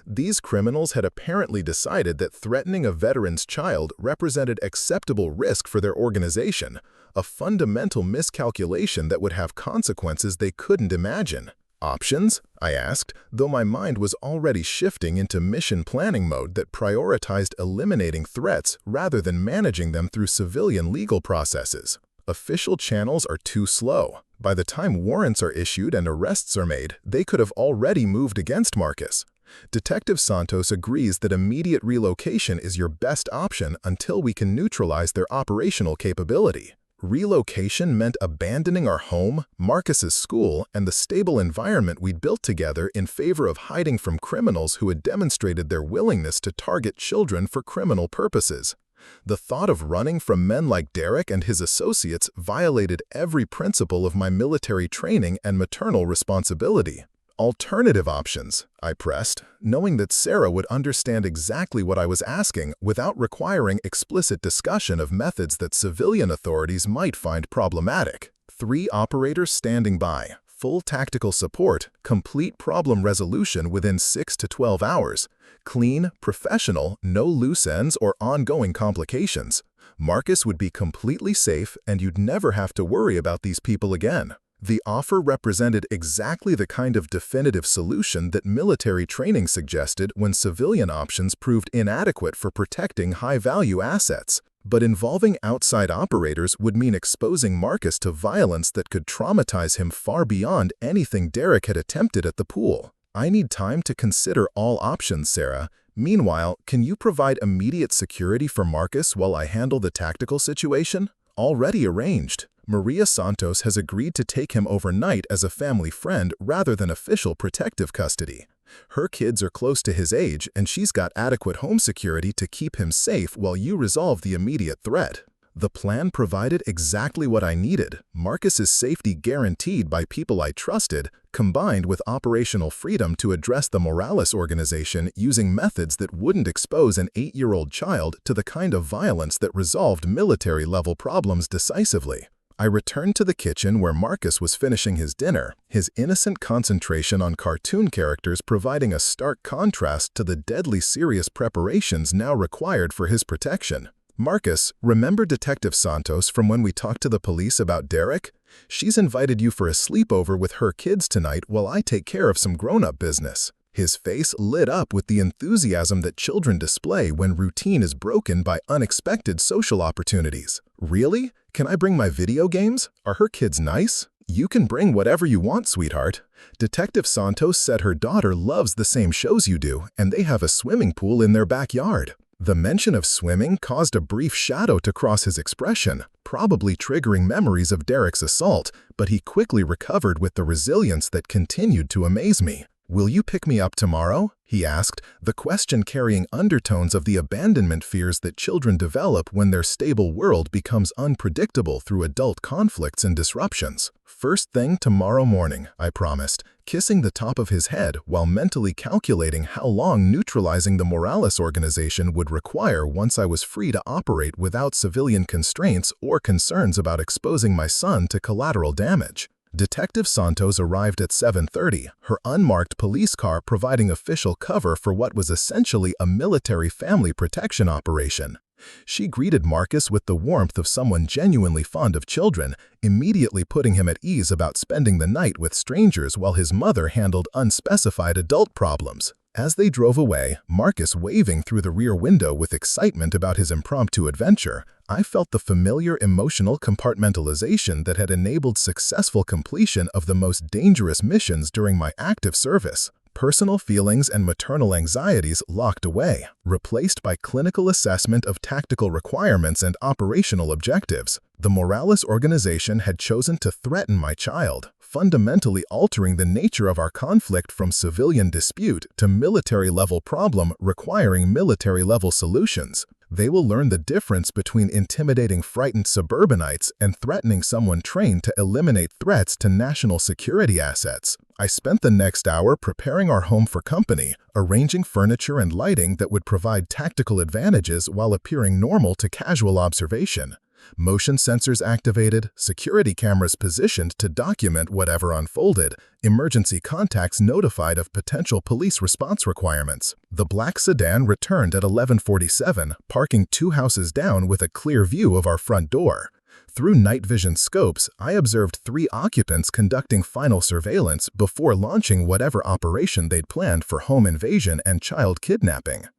These criminals had apparently decided that threatening a veteran's child represented acceptable risk for their organization, a fundamental miscalculation that would have consequences they couldn't imagine. "Options?" I asked, though my mind was already shifting into mission planning mode that prioritized eliminating threats rather than managing them through civilian legal processes. "Official channels are too slow. By the time warrants are issued and arrests are made, they could have already moved against Marcus. Detective Santos agrees that immediate relocation is your best option until we can neutralize their operational capability." Relocation meant abandoning our home, Marcus's school, and the stable environment we'd built together in favor of hiding from criminals who had demonstrated their willingness to target children for criminal purposes. The thought of running from men like Derek and his associates violated every principle of my military training and maternal responsibility. "Alternative options," I pressed, knowing that Sarah would understand exactly what I was asking without requiring explicit discussion of methods that civilian authorities might find problematic. 3 operators standing by, full tactical support, complete problem resolution within 6 to 12 hours, clean, professional, no loose ends or ongoing complications. Marcus would be completely safe and you'd never have to worry about these people again. The offer represented exactly the kind of definitive solution that military training suggested when civilian options proved inadequate for protecting high-value assets. But involving outside operators would mean exposing Marcus to violence that could traumatize him far beyond anything Derek had attempted at the pool. I need time to consider all options, Sarah. Meanwhile, can you provide immediate security for Marcus while I handle the tactical situation? Already arranged. Maria Santos has agreed to take him overnight as a family friend rather than official protective custody. Her kids are close to his age, and she's got adequate home security to keep him safe while you resolve the immediate threat. The plan provided exactly what I needed. Marcus's safety guaranteed by people I trusted, combined with operational freedom to address the Morales organization using methods that wouldn't expose an 8-year-old child to the kind of violence that resolved military-level problems decisively. I returned to the kitchen where Marcus was finishing his dinner, his innocent concentration on cartoon characters providing a stark contrast to the deadly serious preparations now required for his protection. Marcus, remember Detective Santos from when we talked to the police about Derek? She's invited you for a sleepover with her kids tonight while I take care of some grown-up business. His face lit up with the enthusiasm that children display when routine is broken by unexpected social opportunities. Really? Can I bring my video games? Are her kids nice? You can bring whatever you want, sweetheart. Detective Santos said her daughter loves the same shows you do, and they have a swimming pool in their backyard. The mention of swimming caused a brief shadow to cross his expression, probably triggering memories of Derek's assault, but he quickly recovered with the resilience that continued to amaze me. "Will you pick me up tomorrow?" he asked, the question carrying undertones of the abandonment fears that children develop when their stable world becomes unpredictable through adult conflicts and disruptions. "First thing tomorrow morning," I promised, kissing the top of his head while mentally calculating how long neutralizing the Morales organization would require once I was free to operate without civilian constraints or concerns about exposing my son to collateral damage. Detective Santos arrived at 7:30, her unmarked police car providing official cover for what was essentially a military family protection operation. She greeted Marcus with the warmth of someone genuinely fond of children, immediately putting him at ease about spending the night with strangers while his mother handled unspecified adult problems. As they drove away, Marcus waving through the rear window with excitement about his impromptu adventure, I felt the familiar emotional compartmentalization that had enabled successful completion of the most dangerous missions during my active service. Personal feelings and maternal anxieties locked away, replaced by clinical assessment of tactical requirements and operational objectives. The Morales organization had chosen to threaten my child, fundamentally altering the nature of our conflict from civilian dispute to military-level problem requiring military-level solutions. They will learn the difference between intimidating frightened suburbanites and threatening someone trained to eliminate threats to national security assets. I spent the next hour preparing our home for company, arranging furniture and lighting that would provide tactical advantages while appearing normal to casual observation. Motion sensors activated, security cameras positioned to document whatever unfolded, emergency contacts notified of potential police response requirements. The black sedan returned at 11:47, parking 2 houses down with a clear view of our front door. Through night vision scopes, I observed 3 occupants conducting final surveillance before launching whatever operation they'd planned for home invasion and child kidnapping.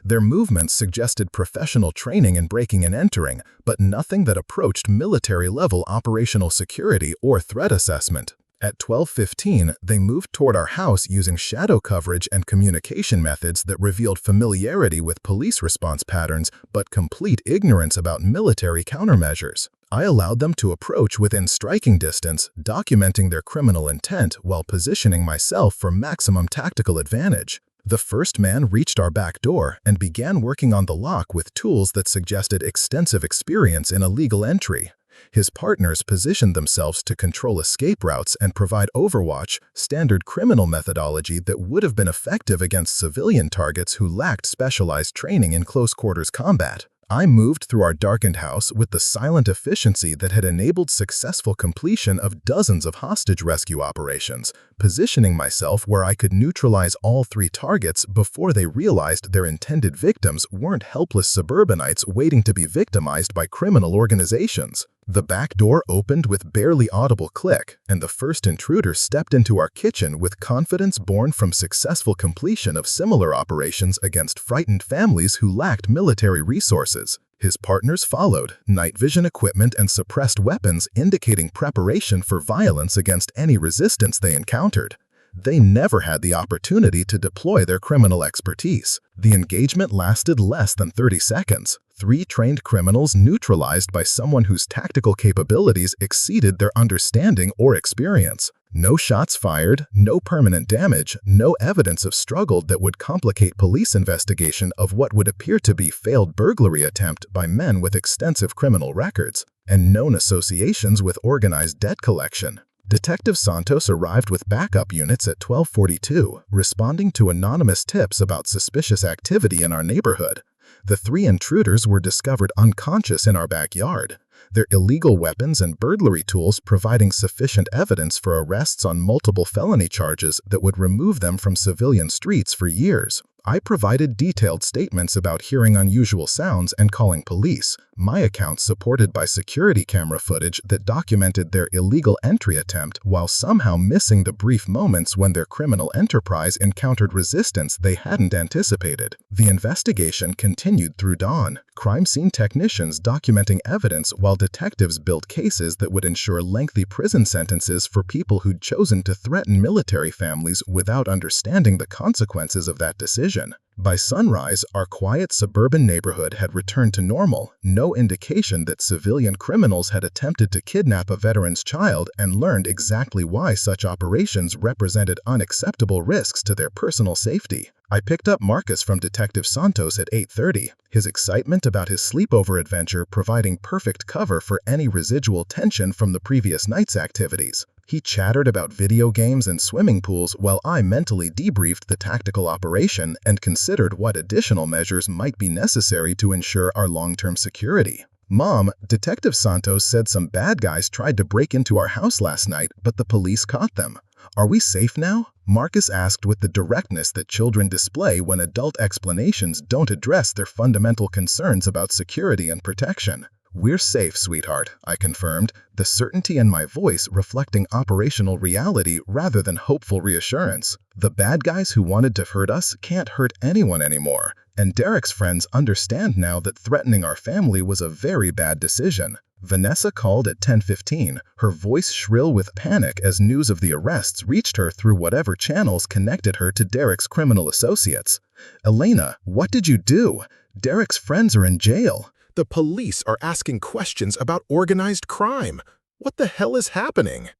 Their movements suggested professional training in breaking and entering, but nothing that approached military-level operational security or threat assessment. At 12:15, they moved toward our house using shadow coverage and communication methods that revealed familiarity with police response patterns but complete ignorance about military countermeasures. I allowed them to approach within striking distance, documenting their criminal intent while positioning myself for maximum tactical advantage. The first man reached our back door and began working on the lock with tools that suggested extensive experience in illegal entry. His partners positioned themselves to control escape routes and provide overwatch, standard criminal methodology that would have been effective against civilian targets who lacked specialized training in close-quarters combat. I moved through our darkened house with the silent efficiency that had enabled successful completion of dozens of hostage rescue operations, positioning myself where I could neutralize all 3 targets before they realized their intended victims weren't helpless suburbanites waiting to be victimized by criminal organizations. The back door opened with barely audible click, and the first intruder stepped into our kitchen with confidence born from successful completion of similar operations against frightened families who lacked military resources. His partners followed, night vision equipment and suppressed weapons indicating preparation for violence against any resistance they encountered. They never had the opportunity to deploy their criminal expertise. The engagement lasted less than 30 seconds. 3 trained criminals neutralized by someone whose tactical capabilities exceeded their understanding or experience. No shots fired, no permanent damage, no evidence of struggle that would complicate police investigation of what would appear to be failed burglary attempt by men with extensive criminal records and known associations with organized debt collection. Detective Santos arrived with backup units at 12:42, responding to anonymous tips about suspicious activity in our neighborhood. The 3 intruders were discovered unconscious in our backyard, their illegal weapons and burglary tools providing sufficient evidence for arrests on multiple felony charges that would remove them from civilian streets for years. I provided detailed statements about hearing unusual sounds and calling police, my account supported by security camera footage that documented their illegal entry attempt while somehow missing the brief moments when their criminal enterprise encountered resistance they hadn't anticipated. The investigation continued through dawn, crime scene technicians documenting evidence while detectives built cases that would ensure lengthy prison sentences for people who'd chosen to threaten military families without understanding the consequences of that decision. By sunrise, our quiet suburban neighborhood had returned to normal, no indication that civilian criminals had attempted to kidnap a veteran's child, and learned exactly why such operations represented unacceptable risks to their personal safety. I picked up Marcus from Detective Santos at 8:30, his excitement about his sleepover adventure providing perfect cover for any residual tension from the previous night's activities. He chattered about video games and swimming pools while I mentally debriefed the tactical operation and considered what additional measures might be necessary to ensure our long-term security. Mom, Detective Santos said some bad guys tried to break into our house last night, but the police caught them. Are we safe now? Marcus asked with the directness that children display when adult explanations don't address their fundamental concerns about security and protection. We're safe, sweetheart, I confirmed, the certainty in my voice reflecting operational reality rather than hopeful reassurance. The bad guys who wanted to hurt us can't hurt anyone anymore, and Derek's friends understand now that threatening our family was a very bad decision. Vanessa called at 10:15, her voice shrill with panic as news of the arrests reached her through whatever channels connected her to Derek's criminal associates. Elena, what did you do? Derek's friends are in jail. The police are asking questions about organized crime. What the hell is happening?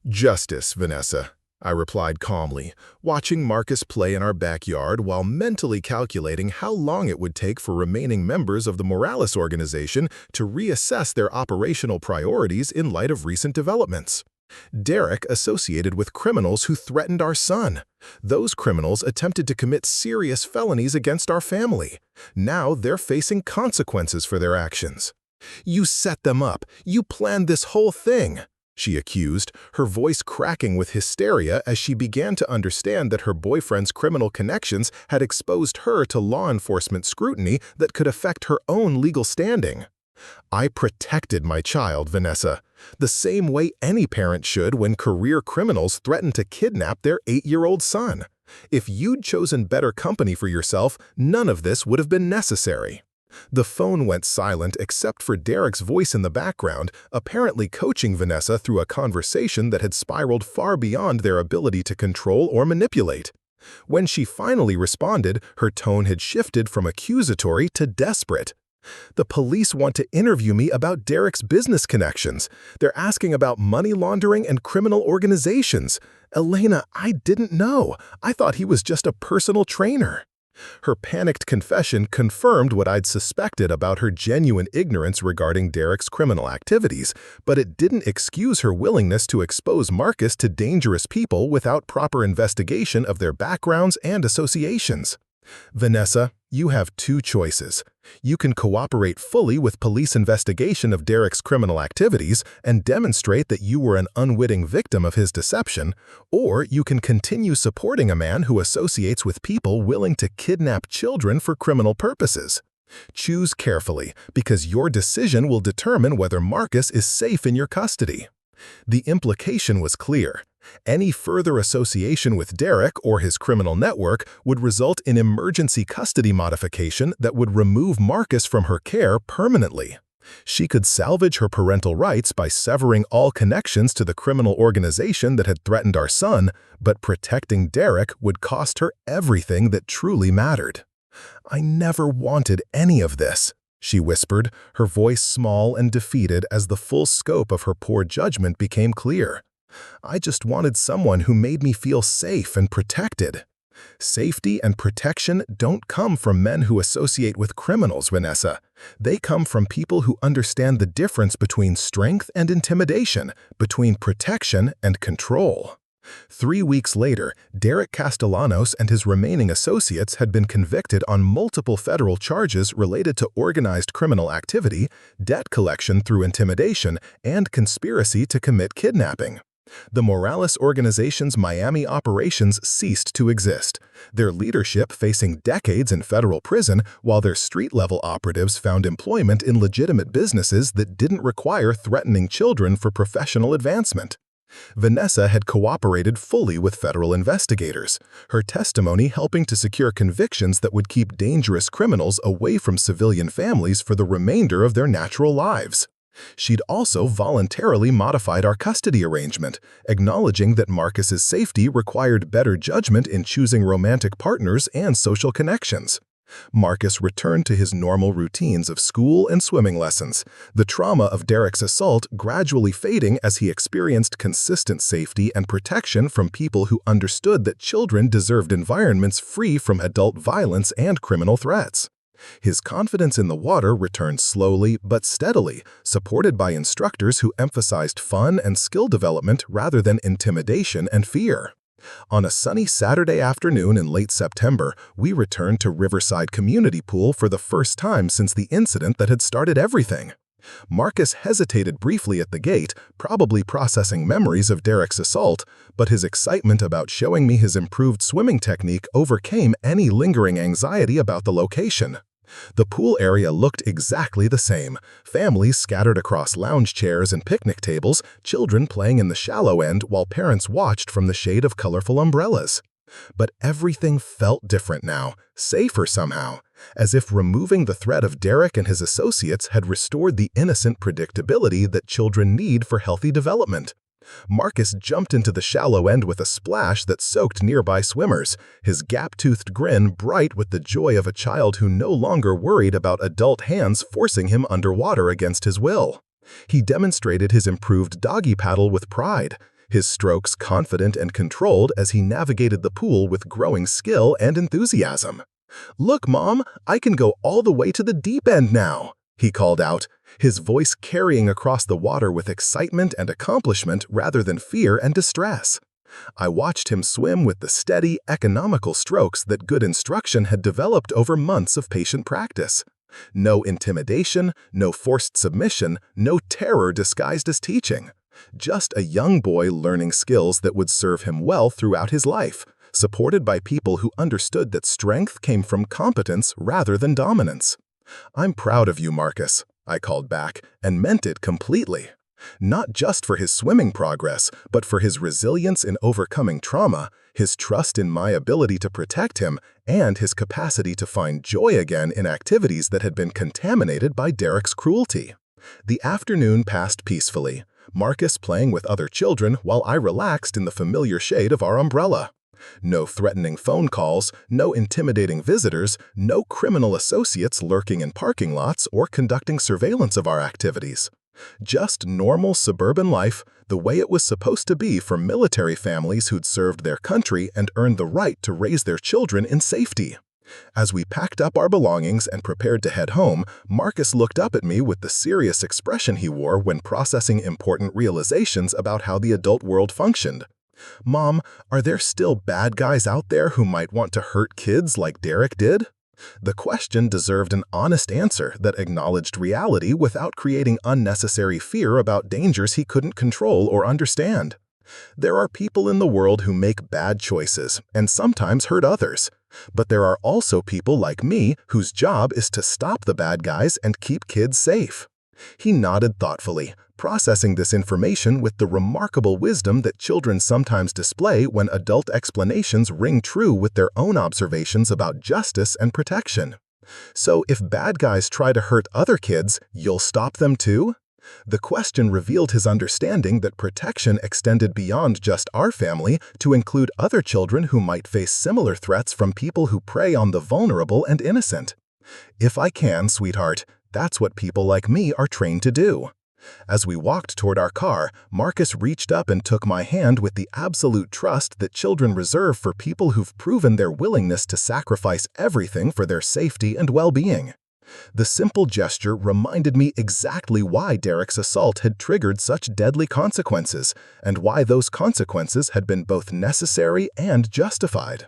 Justice, Vanessa, I replied calmly, watching Marcus play in our backyard while mentally calculating how long it would take for remaining members of the Morales organization to reassess their operational priorities in light of recent developments. Derek associated with criminals who threatened our son. Those criminals attempted to commit serious felonies against our family. Now they're facing consequences for their actions. You set them up. You planned this whole thing, she accused, her voice cracking with hysteria as she began to understand that her boyfriend's criminal connections had exposed her to law enforcement scrutiny that could affect her own legal standing. I protected my child, Vanessa, the same way any parent should when career criminals threaten to kidnap their 8-year-old son. If you'd chosen better company for yourself, none of this would have been necessary. The phone went silent except for Derek's voice in the background, apparently coaching Vanessa through a conversation that had spiraled far beyond their ability to control or manipulate. When she finally responded, her tone had shifted from accusatory to desperate. The police want to interview me about Derek's business connections. They're asking about money laundering and criminal organizations. Elena, I didn't know. I thought he was just a personal trainer. Her panicked confession confirmed what I'd suspected about her genuine ignorance regarding Derek's criminal activities, but it didn't excuse her willingness to expose Marcus to dangerous people without proper investigation of their backgrounds and associations. Vanessa, you have 2 choices. You can cooperate fully with police investigation of Derek's criminal activities and demonstrate that you were an unwitting victim of his deception, or you can continue supporting a man who associates with people willing to kidnap children for criminal purposes. Choose carefully, because your decision will determine whether Marcus is safe in your custody. The implication was clear. Any further association with Derek or his criminal network would result in emergency custody modification that would remove Marcus from her care permanently. She could salvage her parental rights by severing all connections to the criminal organization that had threatened our son, but protecting Derek would cost her everything that truly mattered. "I never wanted any of this," she whispered, her voice small and defeated as the full scope of her poor judgment became clear. "I just wanted someone who made me feel safe and protected." Safety and protection don't come from men who associate with criminals, Vanessa. They come from people who understand the difference between strength and intimidation, between protection and control. 3 weeks later, Derek Castellanos and his remaining associates had been convicted on multiple federal charges related to organized criminal activity, debt collection through intimidation, and conspiracy to commit kidnapping. The Morales organization's Miami operations ceased to exist, their leadership facing decades in federal prison while their street-level operatives found employment in legitimate businesses that didn't require threatening children for professional advancement. Vanessa had cooperated fully with federal investigators, her testimony helping to secure convictions that would keep dangerous criminals away from civilian families for the remainder of their natural lives. She'd also voluntarily modified our custody arrangement, acknowledging that Marcus's safety required better judgment in choosing romantic partners and social connections. Marcus returned to his normal routines of school and swimming lessons, the trauma of Derek's assault gradually fading as he experienced consistent safety and protection from people who understood that children deserved environments free from adult violence and criminal threats. His confidence in the water returned slowly but steadily, supported by instructors who emphasized fun and skill development rather than intimidation and fear. On a sunny Saturday afternoon in late September, we returned to Riverside Community Pool for the first time since the incident that had started everything. Marcus hesitated briefly at the gate, probably processing memories of Derek's assault, but his excitement about showing me his improved swimming technique overcame any lingering anxiety about the location. The pool area looked exactly the same, families scattered across lounge chairs and picnic tables, children playing in the shallow end while parents watched from the shade of colorful umbrellas. But everything felt different now, safer somehow, as if removing the threat of Derek and his associates had restored the innocent predictability that children need for healthy development. Marcus jumped into the shallow end with a splash that soaked nearby swimmers, his gap-toothed grin bright with the joy of a child who no longer worried about adult hands forcing him underwater against his will. He demonstrated his improved doggy paddle with pride, his strokes confident and controlled as he navigated the pool with growing skill and enthusiasm. "Look, Mom, I can go all the way to the deep end now," he called out, his voice carrying across the water with excitement and accomplishment rather than fear and distress. I watched him swim with the steady, economical strokes that good instruction had developed over months of patient practice. No intimidation, no forced submission, no terror disguised as teaching. Just a young boy learning skills that would serve him well throughout his life, supported by people who understood that strength came from competence rather than dominance. "I'm proud of you, Marcus," I called back, and meant it completely. Not just for his swimming progress, but for his resilience in overcoming trauma, his trust in my ability to protect him, and his capacity to find joy again in activities that had been contaminated by Derek's cruelty. The afternoon passed peacefully, Marcus playing with other children while I relaxed in the familiar shade of our umbrella. No threatening phone calls, no intimidating visitors, no criminal associates lurking in parking lots or conducting surveillance of our activities. Just normal suburban life, the way it was supposed to be for military families who'd served their country and earned the right to raise their children in safety. As we packed up our belongings and prepared to head home, Marcus looked up at me with the serious expression he wore when processing important realizations about how the adult world functioned. "Mom, are there still bad guys out there who might want to hurt kids like Derek did?" The question deserved an honest answer that acknowledged reality without creating unnecessary fear about dangers he couldn't control or understand. There are people in the world who make bad choices and sometimes hurt others. But there are also people like me whose job is to stop the bad guys and keep kids safe. He nodded thoughtfully, processing this information with the remarkable wisdom that children sometimes display when adult explanations ring true with their own observations about justice and protection. So if bad guys try to hurt other kids, you'll stop them too? The question revealed his understanding that protection extended beyond just our family to include other children who might face similar threats from people who prey on the vulnerable and innocent. If I can, sweetheart, that's what people like me are trained to do. As we walked toward our car, Marcus reached up and took my hand with the absolute trust that children reserve for people who've proven their willingness to sacrifice everything for their safety and well-being. The simple gesture reminded me exactly why Derek's assault had triggered such deadly consequences, and why those consequences had been both necessary and justified.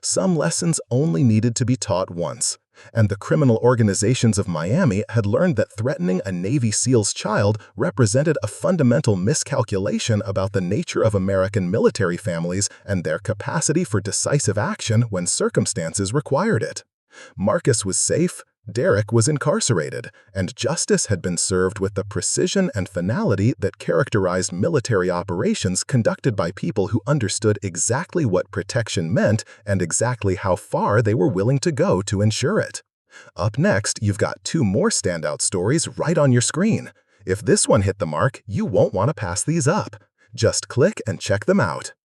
Some lessons only needed to be taught once, and the criminal organizations of Miami had learned that threatening a Navy SEAL's child represented a fundamental miscalculation about the nature of American military families and their capacity for decisive action when circumstances required it. Marcus was safe, Derek was incarcerated, and justice had been served with the precision and finality that characterized military operations conducted by people who understood exactly what protection meant and exactly how far they were willing to go to ensure it. Up next, you've got two more standout stories right on your screen. If this one hit the mark, you won't want to pass these up. Just click and check them out.